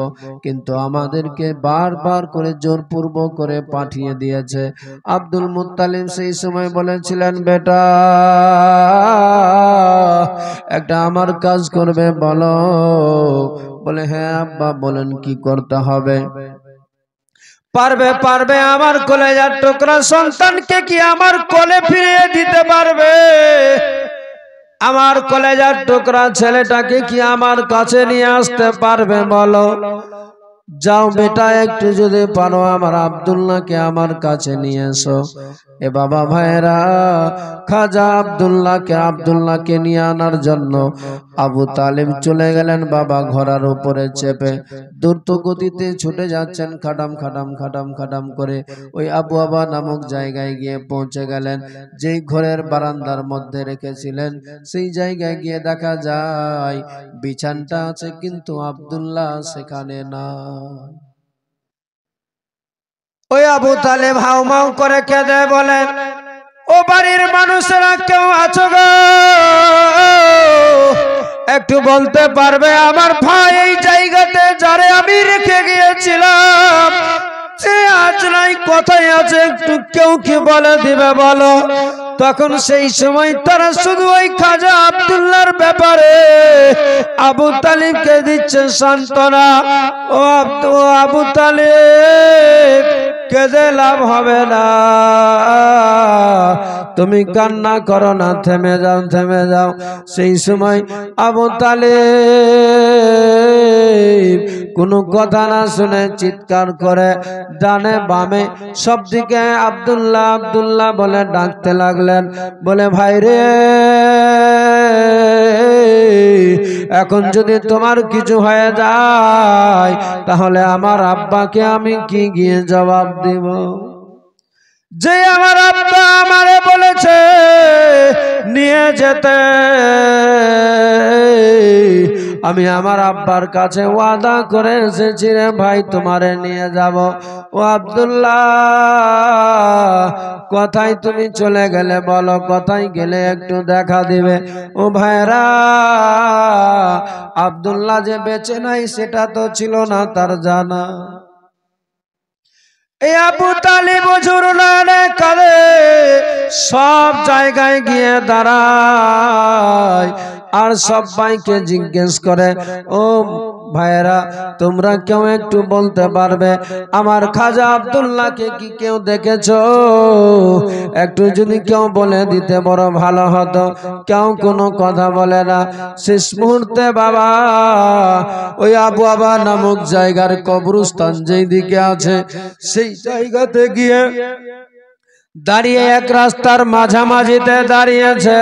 কিন্তু আমাদেরকে বারবার করে জোরপূর্বক করে পাঠিয়ে দিয়েছে। আব্দুল মুত্তালিব সেই সময় বলেছিলেন, বেটা একটা আমার কাজ করবে বলো। বলে, হ্যাঁ আব্বা বলেন কি করতে হবে? পারবে পারবে আমার কলেজার টুকরা সন্তানকে কি আমার কোলে ফিরিয়ে দিতে পারবে? আমার কলেজার টুকরা ছেলেটাকে কি আমার কাছে নিয়ে আসতে পারবে বলো? যাও বেটা, একটু যদি পারো আমার আব্দুল্লাহকে আমার কাছে নিয়ে এসো। এ বাবা ভাইরা, খাজা আব্দুল্লাহকে নিয়ে আনার জন্য আবু তালেব চলে গেলেন বাবা ঘোড়ার উপরে চেপে, দ্রুত গতিতে ছুটে যাচ্ছেন, খাটাম খাটাম খাটাম খাটাম করে ওই আবু আবা নামক জায়গায় গিয়ে পৌঁছে গেলেন। যেই ঘরের বারান্দার মধ্যে রেখেছিলেন সেই জায়গায় গিয়ে দেখা যায় বিছানটা আছে, কিন্তু আব্দুল্লাহ সেখানে না। ওই আবু তালেব হাউমাউ করে কেঁদে বলেন, ও বাড়ির মানুষেরা কেউ আছো গো? একটু বলতে পারবে আমার ভাই এই জায়গাতে যারে আমি রেখে গিয়েছিলাম সে আজ নাই, কোথায় আছে? একটু কেউ কি বলে দিবে বলো? তখন সেই সময় তারা শুধু ওই খাজা আব্দুল্লাহর ব্যাপারে আবু তালিবকে দিচ্ছে সান্ত্বনা। ও আবু তালিব, কেঁদে লাভ হবে না, তুমি কান্না করো না, থেমে যাও থেমে যাও। সেই সময় আবু তালিব কোনো কথা না শুনে চিৎকার করে ডানে বামে সব দিকে আব্দুল্লাহ আব্দুল্লাহ বলে ডাকতে লাগলেন। বলে, ভাই রে, এখন যদি তোমার কিছু হয়ে যায় তাহলে আমার আব্বাকে আমি কি গিয়ে জবাব দিব? যে আমার আব্বা আমারে বলেছে নিয়ে যেতে, আমি আমার আব্বার কাছে ওয়াদা করে এসেছি রে ভাই তোমারে নিয়ে যাব। ও আব্দুল্লাহ, কোথায় তুমি চলে গেলে বলো, কোথায় গেলে একটু দেখা দিবে? ও ভাইরা, আব্দুল্লাহ যে বেঁচে নাই সেটা তো ছিল না তার জানা। এই আবু তালিব ঝুরনানে কাঁদে, সব জায়গায় গিয়ে দাঁড়ায় আর সবাইকে জিজ্ঞেস করে, ও ভাইরা তোমরা কেউ একটু বলতে পারবে আমার খাজা আব্দুল্লাহকে কি কেউ দেখেছো? একটু যদি কেউ বলে দিতে বড় ভালো হতো। কেউ কোনো কথা বলে না। শেষ মুহূর্তে বাবা ওই আবু আবা নামক জায়গার কবরস্থান যেই দিকে আছে সেই জায়গাতে গিয়ে দাঁড়িয়ে এক রাস্তার মাঝামাঝিতে দাঁড়িয়েছে।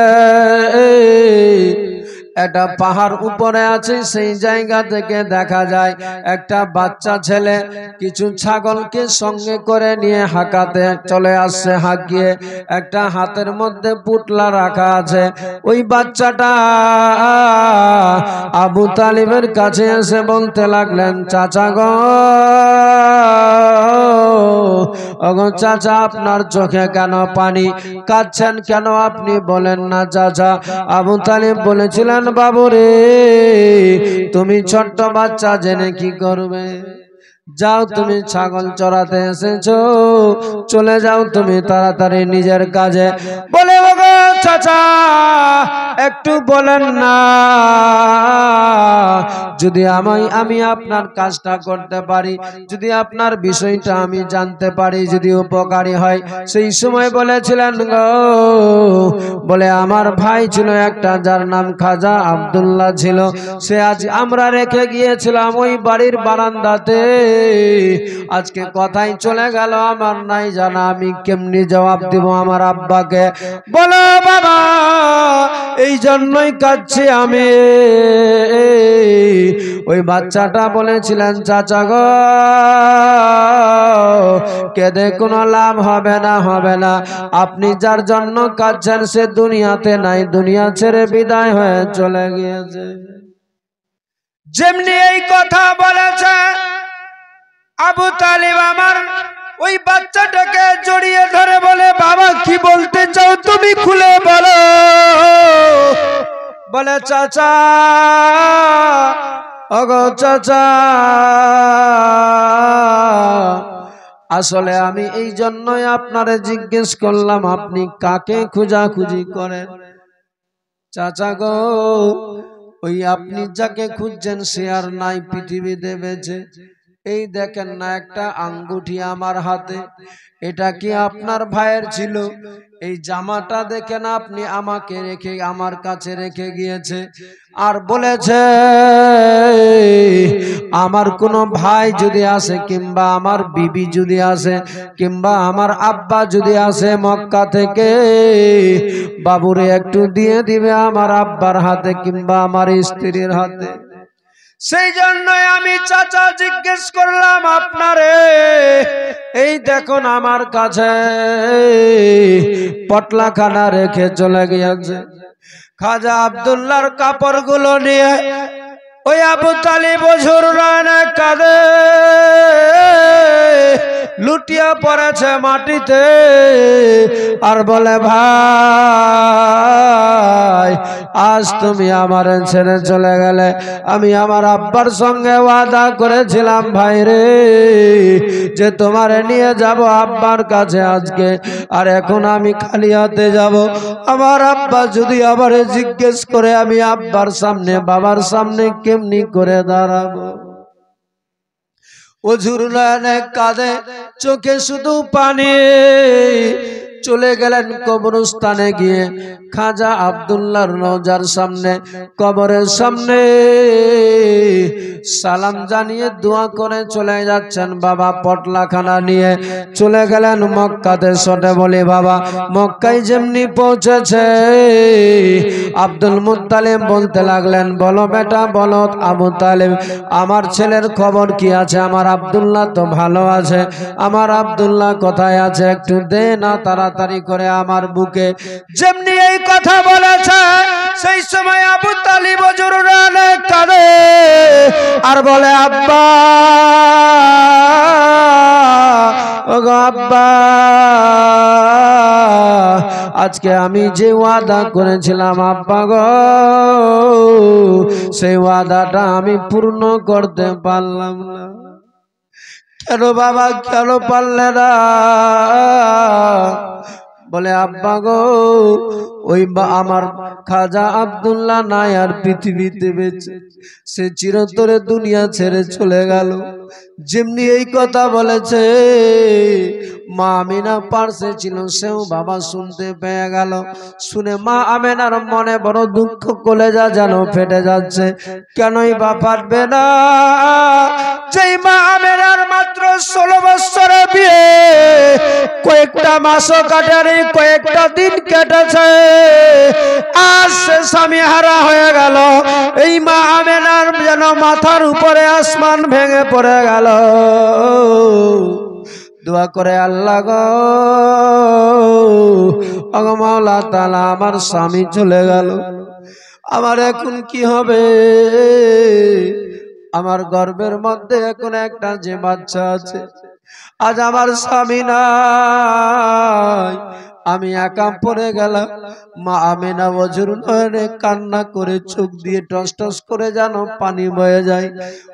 একটা পাহাড় উপরে আছে, সেই জায়গা থেকে দেখা যায় একটা বাচ্চা ছেলে কিছু ছাগলকে সঙ্গে করে নিয়ে হাঁকাতে চলে আসছে। হাঁকিয়ে একটা হাতের মধ্যে পুটলা রাখা আছে। ওই বাচ্চাটা আবু তালিবের কাছে এসে বলতে লাগলেন, চাচা গো, ওগো চাচা, আপনার চোখে কেন পানি, কাঁদছেন কেন, আপনি বলেন না চাচা। আবু তালিব বলেছিলেন, বাবুরে, তুমি ছোট্ট বাচ্চা জেনে কি করবে? যাও, তুমি ছাগল চড়াতে এসেছো, চলে যাও তুমি তাড়াতাড়ি নিজের কাজে। বলে, ওগো চাচা, একটু বলেন না, যদি আমি আপনার কাজটা করতে পারি, যদি আপনার বিষয়টা আমি জানতে পারি, যদি উপকারী হয়। সেই সময় বলেছিলেন গো, বলে আমার ভাই ছিল একটা, যার নাম খাজা আব্দুল্লাহ ছিল। সে আজ আমরা রেখে গিয়েছিলাম ওই বাড়ির বারান্দাতে। আজকে কথাই চলে গেল, আমার নাই জানা, আমি কেমনি জবাব দিব আমার আব্বাকে? বলো বাবা, এই জন্যই কাঁদছি আমি। ওই বাচ্চাটা বলেছিলেন, চাচা গো, কেঁদে কোনো লাভ হবে না, হবে না। আপনি যার জন্য কাঁদছেন সে দুনিয়াতে নাই, দুনিয়া ছেড়ে বিদায় হয়ে চলে গিয়েছে। যেমনি এই কথা বলেছে, আবু তালিব আমার ওই বাচ্চাটাকে জড়িয়ে ধরে বলে, বাবা কি বলতে চাও তুমি, খুলে বলো। বলে, চাচা, ওগো চাচা, আসলে আমি এই জন্যই আপনারে জিজ্ঞেস করলাম, আপনি কাকে খোঁজাখুঁজি করেন? চাচা গো, ওই আপনি যাকে খুঁজছেন সে আর নাই পৃথিবীতে বেঁচে। এই দেখেন না একটা আঙ্গুঠি আমার হাতে, এটা কি আপনার ভাইয়ের ছিল? এই জামাটা দেখেন আপনি আমাকে রেখে, আমার কাছে রেখে গিয়েছে, আর বলেছে আমার কোনো ভাই যদি আসে, কিংবা আমার বিবি যদি আসে, কিংবা আমার আব্বা যদি আসে মক্কা থেকে, বাবুরে একটু দিয়ে দিবে আমার আব্বার হাতে কিংবা আমার স্ত্রীর হাতে। সেই জন্যই আমি চাচা জিজ্ঞেস করলাম আপনারে। এই দেখুন আমার কাছে পটলাখানা রেখে চলে গিয়েছে। খাজা আব্দুল্লাহর কাপড়গুলো নিয়ে ওই আবু তালিব ঝুররানে কাঁদে, লুটিয়ে পড়েছে মাটিতে, আর বলে, ভাই আজ তুমি আমার ছেড়ে চলে গেলে, আমি আমার আব্বার সঙ্গে ওয়াদা করেছিলাম ভাই রে, যে তোমারে নিয়ে যাব আব্বার কাছে আজকে, আর এখন আমি খালি হাতে যাব। আমার আব্বা যদি আমারে জিজ্ঞেস করে, আমি আব্বার সামনে বাবার সামনে কেমনি করে দাঁড়াবো? ওঝুরলানে কাঁদে, চোখে শুধু পানি। চলে গেলেন কবরস্থানে, গিয়ে খাজা আব্দুল্লাহর রওজার সামনে, কবরের সামনে সালাম জানিয়ে দোয়া করে চলে যাচ্ছেন। বাবা পটলাখানা নিয়ে চলে গেলেন মক্কাতে। শোনে বলি বাবা, মক্কায় যেমনি পৌঁছেছে, আব্দুল মুত্তালিব বলতে লাগলেন, বলো বেটা বলো আবু তালিব, আমার ছেলের খবর কি আছে? আমার আব্দুল্লাহ তো ভালো আছে, আমার আব্দুল্লাহ কোথায় আছে? একটু দে না তাড়াতাড়ি করে আমার বুকে। যেমনি এই কথা বলেছে, সেই সময় আবু তালিব জোরে কাঁদে আর বলে, আব্বা, ওগো আব্বা, আজকে আমি যে ওয়াদা করেছিলাম আব্বা গো, সেই ওয়াদাটা আমি পূর্ণ করতে পারলাম না। কেন বাবা, কেন পারলে না? বলে, আব্বা গো, ওই আমার খাজা আব্দুল্লাহ নাই আর পৃথিবীতে বেঁচে, সে চিরতরে দুনিয়া ছেড়ে চলে গেল। যেমনি এই কথা বলেছে, মা আমিনা পাশে ছিল, সেও বাবা শুনতে পেয়ে গেল। শুনে মা আমিনার মনে বড় দুঃখ, কলেজা যেন ফেটে যাচ্ছে। কেনই বা ফাটবে না? যেই মা আমিনার মাত্র 16 বছরের বিয়ে, কয়েকটা মাসও কাটারি, কয়েকটা দিন কেটেছে, আজ সে স্বামী হারা হয়ে গেল। এই মা আমেনার যেন মাথার উপরে আসমান ভেঙে পড়ে গেল। দোয়া করে, আল্লাহ গো, ওগো মাওলা তাআলা, আমার স্বামী চলে গেল, আমার এখন কি হবে? আমার গর্ভের মধ্যে এখন একটা যে বাচ্চা আছে, আজ আমার স্বামী নাই, আমি একা পড়ে গেলাম। মা আমেনা অঝোর নয়নে কান্না করে চোখ দিয়ে টস টস করে যেন পানি বয়ে যায়,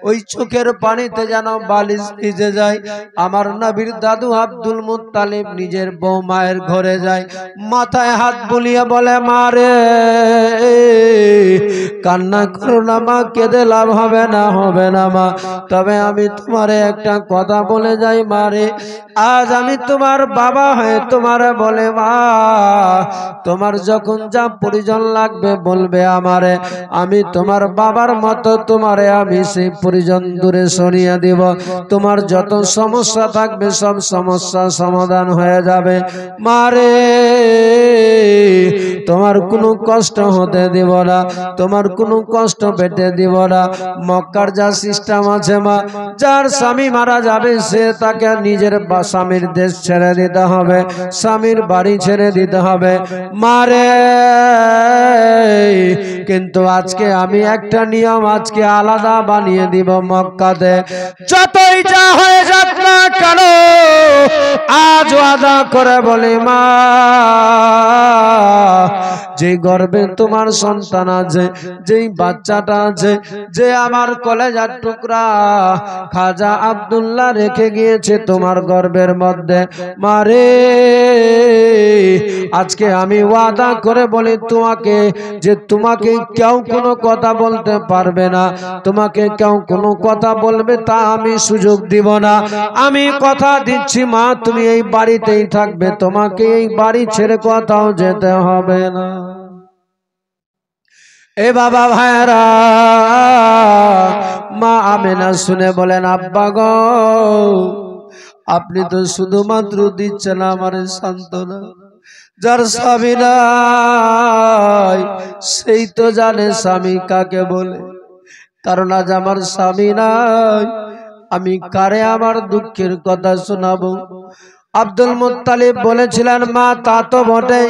ওই চোখের পানিতে যেন বালিশ ভিজে যায়। আমার নবীর দাদু আব্দুল মুত্তালিব নিজের বউ মায়ের ঘরে যায়, মাথায় হাত বুলিয়ে বলে, মা রে, কান্না করো না মা, কেঁদে লাভ হবে না, হবে না মা, তবে আমি তোমারে একটা কথা বলে যাই মা রে, আজ আমি তোমার বাবা হয়ে তোমারে বলে, মা তোমার যখন যা পরিজন লাগবে বলবে আমারে, আমি তোমার বাবার মতো তোমারে আমি সেই পরিজন দূরে সরিয়ে দিব, তোমার যত সমস্যা থাকবে সব সমস্যা সমাধান হয়ে যাবে। মা রে, তোমার কোনো কষ্ট হতে দিব না, তোমার কোনো কষ্ট পেতে দিব না। মক্কার যা সিস্টেম আছে মা, যার স্বামী মারা যাবে সে তাকে নিজের স্বামীর দেশ ছেড়ে দিতে হবে, স্বামীর বাড়ি ছেড়ে দিতে হবে মারে। কিন্তু আজকে আমি একটা নিয়ম আজকে আলাদা বানিয়ে দিব, মক্কাতে যতই যা হয়ে যাক না কেন, আজ ওয়াদা করে বলি মা, যে গর্ভে তোমার সন্তান আছে, যেই বাচ্চাটা আছে, যে আমার কলেজার টুকরা খাজা আব্দুল্লাহ রেখে গিয়েছে তোমার গর্ভের মধ্যে, মারে আজকে আমি ওয়াদা করে বলি তোমাকে, যে তোমাকে কেউ কোনো কথা বলতে পারবে না, তোমাকে কেউ কোনো কথা বলবে তা আমি সুযোগ দিব না। আমি কথা দিচ্ছি মা, তুমি এই বাড়িতেই থাকবে, তোমাকে এই বাড়ি ছেড়ে কোথাও যেতে হবে না। এ বাবা ভাইরা, মা আমেনা শুনে বলেন, আব্বা গো, আপনি তো শুধুমাত্র দিচ্ছেন আমার সান্ত্বনা, যার স্বামী নাই সেই তো জানে স্বামী কাকে বলে, কারণ আজ আমার স্বামী নাই, আমি কারে আমার দুঃখের কথা শোনাবো? আব্দুল মুত্তালিব বলেছিলেন, মা তা তো বটে,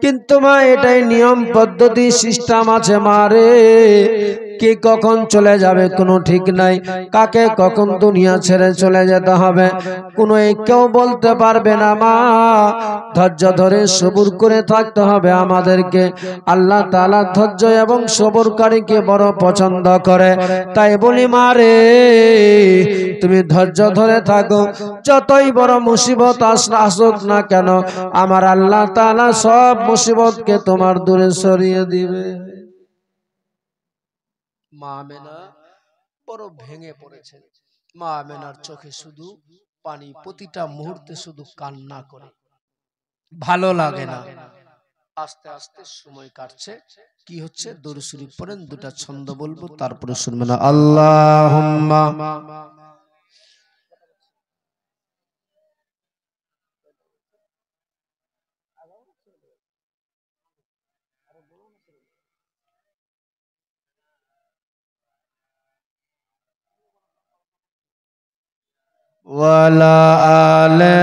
কিন্তু মা এটাই নিয়ম পদ্ধতি সিস্টেম আছে মা রে, কে কখন চলে যাবে কোনো ঠিক নাই, কাকে কখন দুনিয়া ছেড়ে চলে যেতে হবে কোনো কেউ বলতে পারবে না মা। ধৈর্য ধরে সবুর করে থাকতে হবে আমাদেরকে। আল্লাহ তাআলা ধৈর্য এবং সবরকারীকে বড় পছন্দ করে, তাই বলি মা রে, তুমি ধৈর্য ধরে থাকো, যতই বড় মুসিবত আসুক না কেন, আমার আল্লাহ তাআলা সব মুসিবতকে তোমার দূরে সরিয়ে দিবে। মা আমেনা বড় ভেঙে পড়েছে, মা আমেনার চোখে শুধু পানি, প্রতিটা মুহূর্তে শুধু কান্না করে, ভালো লাগে না। আস্তে আস্তে সময় কাটছে, কি হচ্ছে, দরুদ শরীফ পড়েন, দুটা ছন্দ বলবো তারপরে শুনবেন। আল্লাহুম্মা ওয়ালা আলে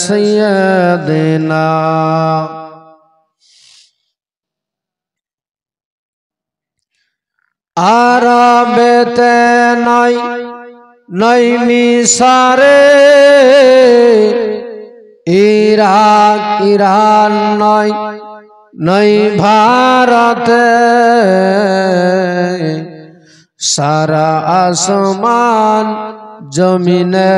সাইয়্যিদিনা। আরবেতে নাই নাই মিশরে, ইরাক ইরান নাই নাই ভারতে, সারা আসমান জমিনে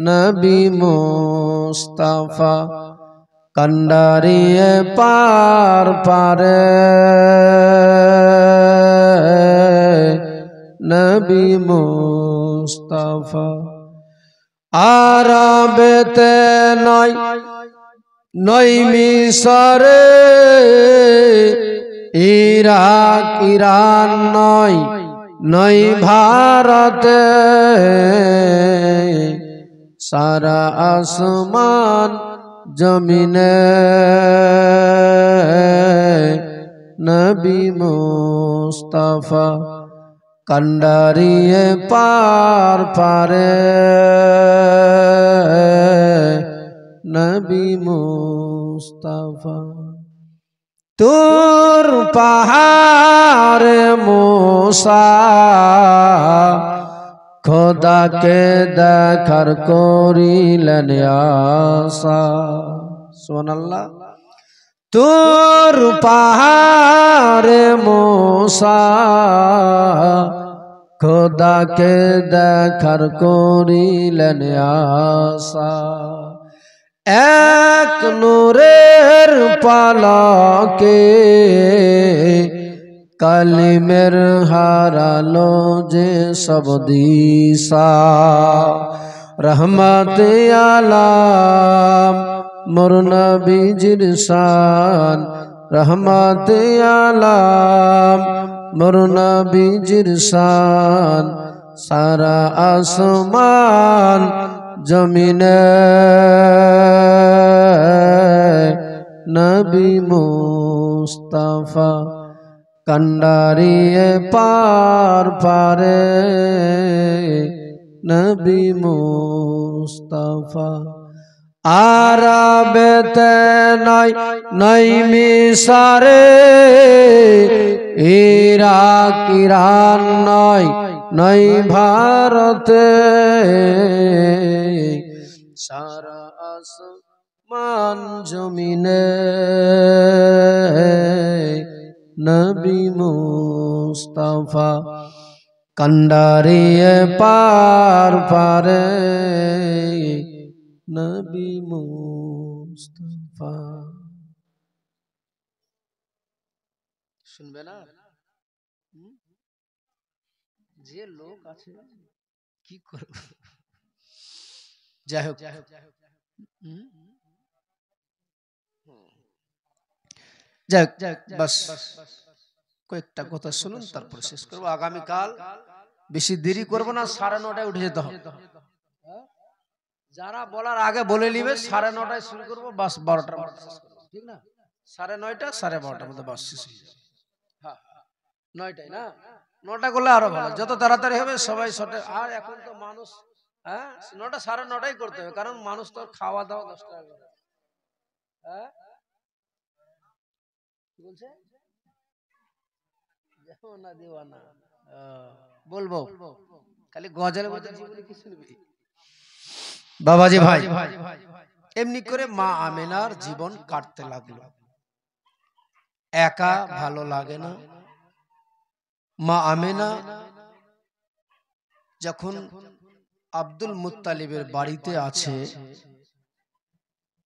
নবী মুস্তাফা কন্ডারিয়ে পার পারে, নবী মুস্তাফা। আরবেতে নাই নাই মিশরে, ইরাক ইরান নয় নয় ভারতে, সারা আসমান জমিনে নবী মুস্তাফা কান্ডারিয়ে পার পারে নবী মুস্তাফা তোর পাহাড়ে मूसा খোদাকে দেখার করিলেন আশা সুবহানাল্লাহ তোর পাহাড়ে मूसा খোদাকে দেখার করিলেন আশা এক নূরের পালকে কালিমের হারালো যে সব দিশা রহমতে আলাম মোর নবীজির শান রহমতে আলাম মোর নবীজির শান সারা আসমান জমিনে নবী মুস্তাফা কান্ডারিয়ে পার পারে নবী মুস্তাফা আরবেতে নাই মিশরে ইরাক ইরান নাই ভারতে সারা আসমান জমিনে নবী মুস্তাফা কান্ডারিয়ে পার পারে নবী মুস্তাফা শুনবে না যে লোক আছে কি করবে যাই হোক বাস কয়েকটা কথা শুনুন তারপর শেষ করবো আগামীকাল বেশি দেরি করবো না 9:30 উঠে যেতে হবে যারা বলার আগে বলে নিবে 9:30 শুরু করবো বাস 12টার মধ্যে শেষ করবো ঠিক না 9:30 12:30 মধ্যে বাস শেষ হয়ে যাবে হ্যাঁ 9টায় না 9টা করলে আরো ভালো যত তাড়াতাড়ি হবে সবাই শটে আর এখন তো মানুষ হ্যাঁ 9টা 9:30 করতে হবে কারণ মানুষ তো খাওয়া দাওয়া 10টা হ্যাঁ কি বলছে না দিওয়ানা বলবো খালি গজলের মধ্যে জীবনে কি শুনবি বাবাজি ভাই এমনি করে মা আমেনার জীবন কাটতে লাগলো একা ভালো লাগে না মা আমেনা যখন আব্দুল মুত্তালিবের বাড়িতে আছে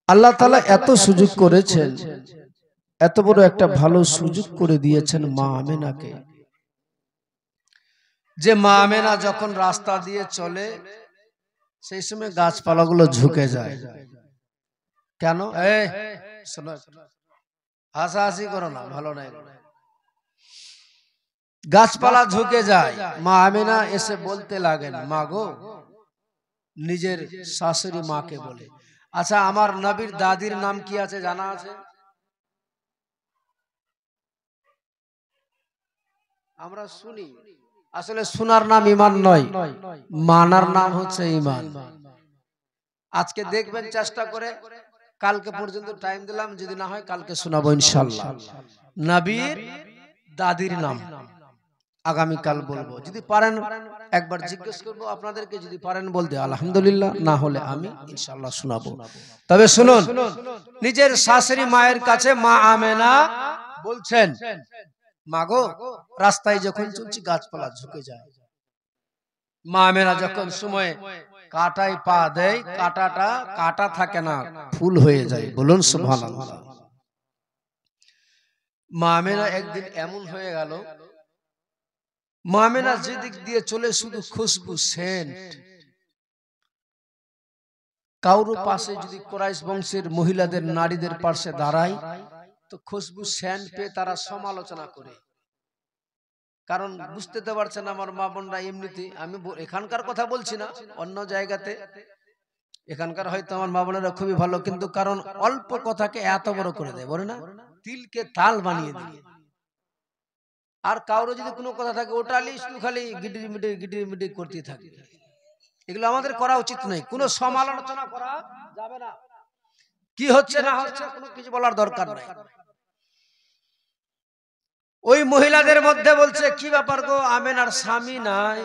আল্লাহ তাআলা এত সুযোগ করেছেন এত বড় একটা ভালো সুযোগ করে দিয়েছেন মা আমেনাকে যে মা আমেনা যখন রাস্তা দিয়ে চলে সেই সময় গাছপালাগুলো ঝুঁকে যায় কেন এই শোনো হাসাহাসি করো না ভালো নাই গাছপালা ঝুঁকে যায় মা আমেনা এসে বলতে লাগেন মা গো নিজের শাশুড়ি মাকে বলে আচ্ছা আমার নবীর দাদির নাম কি আছে জানা আছে আমরা শুনি আসলে শোনার নাম ঈমান নয় মানার নাম হচ্ছে ঈমান আজকে দেখবেন চেষ্টা করে কালকে পর্যন্ত টাইম দিলাম যদি না হয় কালকে শোনাবো ইনশাআল্লাহ নবীর দাদির নাম আগামী কাল বলবো যদি পারেন একবার জিজ্ঞেস করব আপনাদেরকে যদি পারেন বলতে আলহামদুলিল্লাহ না হলে আমি ইনশাআল্লাহ শোনাবো তবে শুনুন নিজের শাশুড়ি মায়ের কাছে মা আমেনা বলছেন মাগো রাস্তায় যখন চলছি গাছপালা ঝুঁকে যায় মা আমেনা যখন সময় কাটায় পা দেয় কাটাটা কাটা থাকে না ফুল হয়ে যায় বলুন সুবহানাল্লাহ মা আমেনা একদিন এমন হয়ে গেল মা আমেনা যেদিক দিয়ে চলে শুধু খুশবু সেন্ট কারো পাশে যদি কুরাইশ বংশের মহিলাদের নারীদের পাশে দাঁড়ায় তো খুশবু সেন্ট পেয়ে তারা সমালোচনা করে কারণ বুঝতে তো পারছেন আমার মা বোনরা এমনিতে আমি এখানকার কথা বলছি না অন্য জায়গাতে এখানকার হয়তো আমার মা বোনেরা খুবই ভালো, কিন্তু কারণ অল্প কথাকে এত বড় করে দেয়, বলে না তিলকে তাল বানিয়ে দিয়ে। আর কারো যদি কোনো কথা থাকে ওটা শুধু খালি গিটির মিটির করতে থাকে। এগুলো আমাদের করা উচিত নয়, কোনো সমালোচনা করা যাবে না, কি হচ্ছে না হচ্ছে কোনো কিছু বলার দরকার নাই। ওই মহিলাদের মধ্যে বলছে, কি ব্যাপার গো, আমেনার স্বামী নাই,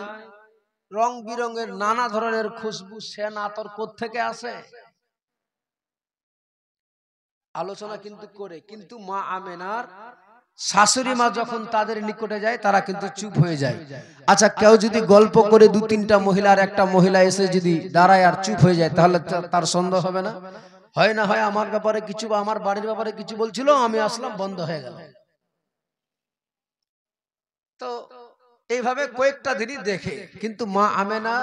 রং বিরঙের নানা ধরনের খুশবু সেন আতর কোত্থেকে আসে, আলোচনা কিন্তু করে। কিন্তু মা আমেনার শাশুড়ি মা যখন তাদের নিকটে যায় তারা কিন্তু চুপ হয়ে যায়। আচ্ছা, কেউ যদি গল্প করে দু তিনটা মহিলার একটা মহিলা এসে যদি দাঁড়ায় আর চুপ হয়ে যায়, তাহলে তার সন্দেহ হবে না? হয় না হয় আমার ব্যাপারে কিছু বা আমার বাড়ির ব্যাপারে কিছু বলছিল, আমি আসলাম, বন্ধ হয়ে গেল। তো এইভাবে কয়েকটা দিনই দেখে, কিন্তু মা আমেনা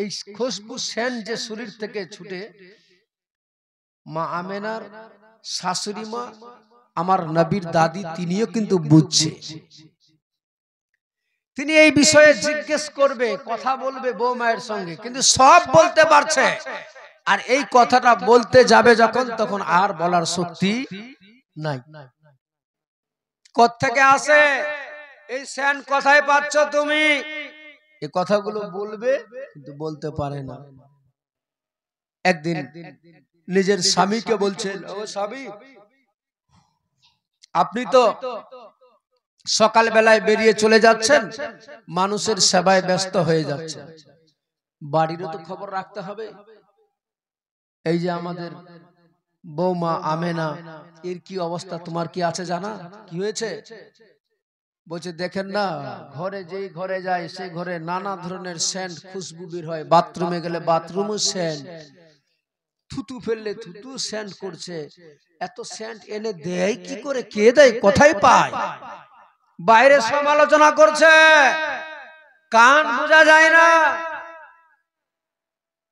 এই খুশবু সেন যে শরীর থেকে ছুটে, মা আমেনার শাশুড়ি মা আমার নবীর দাদি তিনিও কিন্তু বুঝছে। তিনি এই বিষয়ে জিজ্ঞেস করবে, কথা বলবে বউ মায়ের সঙ্গে, কিন্তু সব বলতে পারছে। আর এই কথাটা বলতে যাবে যখন, তখন আর বলার শক্তি নাই। কোত্থেকে আসে এই সেন, কোথায় পাচ্ছ তুমি? এই কথাগুলো বলবে কিন্তু বলতে পারে না। একদিন নিজের স্বামীকে বলছেন, ও স্বামী, আপনি তো সকাল বেলায় বেরিয়ে চলে যাচ্ছেন, মানুষের সেবায় ব্যস্ত হয়ে যাচ্ছেন, বাড়িরও তো খবর রাখতে হবে। এই যে আমাদের বৌমা আমেনা, এর কি অবস্থা, তোমার কি আছে জানা? কি হয়েছে? বলছে, দেখেন না, ঘরে যেই ঘরে যায় সেই ঘরে নানা ধরনের সেন্ট খুশবু বের হয়, বাথরুমে গেলে বাথরুমও সেন্ট, থুতু ফেললে থুতু সেন্ট করছে। এত সেন্ট এনে দেয় কি করে, কে দেয়, কোথায় পায়? বাইরে সমালোচনা করছে, কান বোঝা যায় না,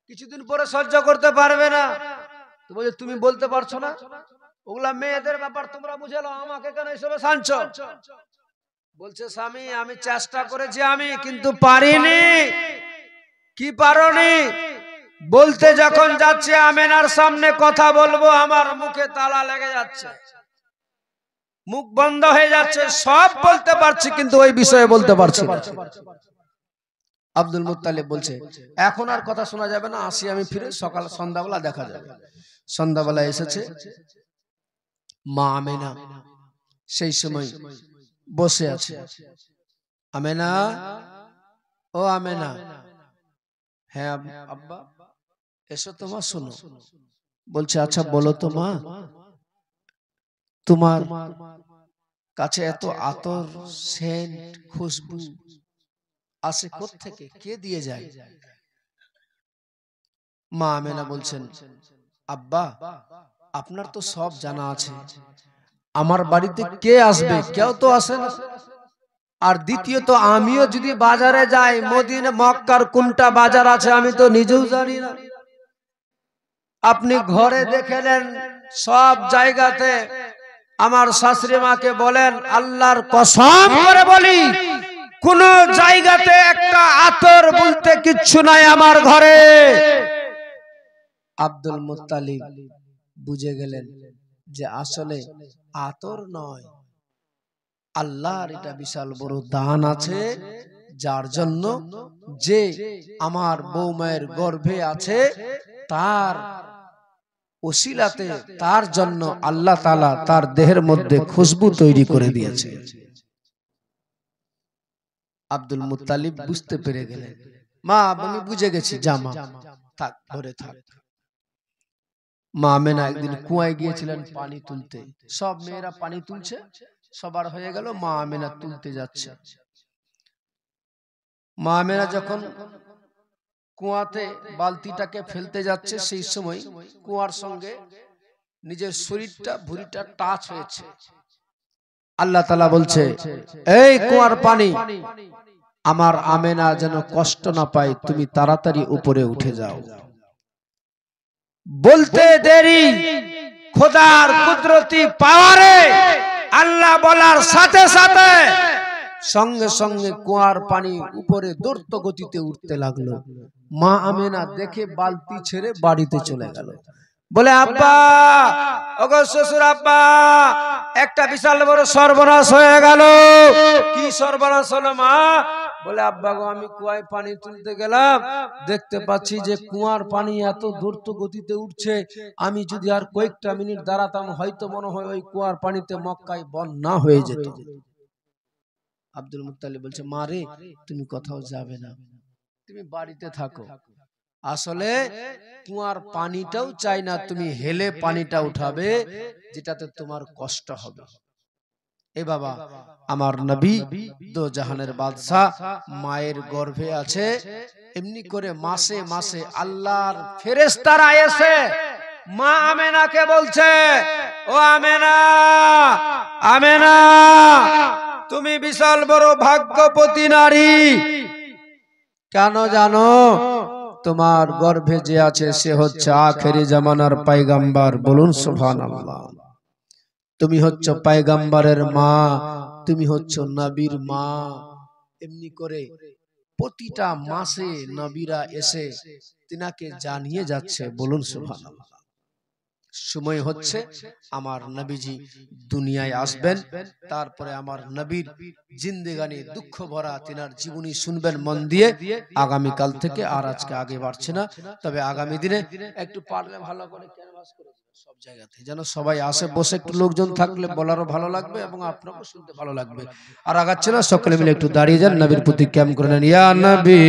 কিছুদিন পরে সহ্য করতে পারবে না। তো বলছে, তুমি বলতে পারছো না, ওগুলা মেয়েদের ব্যাপার, তোমরা বুঝে নাও, আমাকে কেন এসবে শানছো? বলছে, স্বামী, আমি চেষ্টা করেছি, আমি কিন্তু পারিনি। কি পারোনি? বলতে যখন যাচ্ছে আমেনার সামনে কথা বলবো, আমার মুখে তালা লেগে যাচ্ছে, মুখ বন্ধ হয়ে যাচ্ছে, সব বলতে পারছি কিন্তু ওই বিষয়ে বলতে পারছি না। আব্দুল মুত্তালিব বলছে, এখন আর কথা শোনা যাবে না, আসি আমি ফিরে, সকাল সন্ধ্যাবেলা দেখা যাবে। সন্ধ্যাবেলা এসেছে মা আমেনা, সেই সময় বসে আছে। আমেনা, ও আমেনা। হ্যাঁ আব্বা, এসো তো মা, শোনো। বলছে, আচ্ছা বলো তো মা, তোমার কাছে এত আতর সেন্ট খুশবু আসে কোত্থেকে, কে দিয়ে যায়? মা আমেনা বলছেন, আব্বা, আপনার তো সব জানা আছে, আমার বাড়িতে কে আসবে, কেউ তো আসে না। আর দ্বিতীয়ত, আমিও যদি বাজারে যাই, মদিনা মক্কার কোনটা বাজার আছে আমি তো নিজেও জানি না। আপনি ঘরে দেখে নেন, সব জায়গাতে আমার শাশুড়ি মাকে বলেন, আল্লাহর কসম করে বলি, কোন জায়গাতে একটা আতর বলতে কিচ্ছু নাই আমার ঘরে। আব্দুল মুত্তালিব বুঝে গেলেন যে আসলে আতর নয়, আল্লাহর এটা বিশাল বড় দান আছে, যার জন্য যে আমার বৌমায়ের গর্ভে আছে, তার ওসিলাতে, তার জন্য আল্লাহ তাআলা তার দেহের মধ্যে খুশবু তৈরি করে দিয়েছে। আব্দুল মুত্তালিব বুঝতে পেরে গেলেন, মা আমি বুঝে গেছি, জামা থাক, ধরে থাক। মা আমেনা একদিন কুয়ায় গিয়েছিলেন পানি তুলতে, সব মেয়েরা পানি তুলছে, সবার হয়ে গেল, মা আমেনা তুলতে যাচ্ছে। মা আমেনা যখন কুয়াতে বালতিটাকে ফেলতে যাচ্ছে, সেই সময় কুয়ার সঙ্গে নিজের শরীরটা, ভুঁড়িটা টাচ হয়েছে। আল্লাহ তাআলা বলছে, এই কুয়ার পানি, আমার আমেনা যেন কষ্ট না পায়, তুমি তাড়াতাড়ি উপরে উঠে যাও। বলতে দেরি, খোদার কুদরতি পাওয়ারে আল্লাহ বলার সাথে সাথে সঙ্গে সঙ্গে কুয়ার পানি উপরে দ্রুত গতিতে উঠতে লাগলো। মা আমেনা দেখে বালতি ছেড়ে বাড়িতে চলে গেল। বলে আব্বা, ওগো শ্বশুর আব্বা, একটা বিশাল বড় সর্বনাশ হয়ে গেল। কি সর্বনাশ হলো মা? বলে আব্বা গো, আমি কুয়ায় পানি তুলতে গেলাম, দেখতে পাচ্ছি যে কুয়ার পানি এত দ্রুত গতিতে উঠছে, আমি যদি আর কয়েকটা মিনিট দাঁড়াতাম হয়তো মনে হয় ওই কুয়ার পানিতে মক্কায় বন্যা হয়ে যেত। আব্দুল মুত্তালিব বলছে, মা রে, তুমি কোথাও যাবে না, তুমি বাড়িতে থাকো। আসলে কুয়ার পানিটাও চাই না, তুমি হেলে পানিটা উঠাবে, যেটাতে তোমার কষ্ট হবে। এ বাবা, আমার নবী দো জাহানের বাদশাহ মায়ের গর্ভে আছে, এমনি করে মাসে মাসে আল্লাহর ফেরেশতারা এসে মা আমেনাকে বলছে, ও আমেনা, আমেনা, তুমি বিশাল বড় ভাগ্যবতী নারী। কেন জানো? তোমার গর্ভে যে আছে সে হচ্ছে আখেরি জামানার পয়গম্বর। বলুন সুবহানাল্লাহ। তুমি হচ্ছ পয়গম্বরের মা, তুমি হচ্ছ নবীর মা। এমনি করে প্রতিটা মাসে নবীরা এসে তিনাকে জানিয়ে যাচ্ছে। বলুন সুবহানাল্লাহ। সময় হচ্ছে আমার নবীজি দুনিয়ায় আসবেন, তারপরে আমার নবীর জিন্দেগানি দুঃখ ভরা তিনার জীবনী শুনবেন মন দিয়ে। আগামী কাল থেকে আর আজকে আগে বাড়ছে না, তবে আগামী দিনে একটু পারলে ভালো করে ক্যানভাস করে সব জায়গাতে যেন সবাই আসে, বসে একটু লোকজন থাকলে বলারও ভালো লাগবে এবং আপনাকে শুনতে ভালো লাগবে। আর আগাচ্ছে না, সকলে মিলে একটু দাঁড়িয়ে যান, নবীর প্রতি ক্যাম্প করে নেন। ইয়া নবী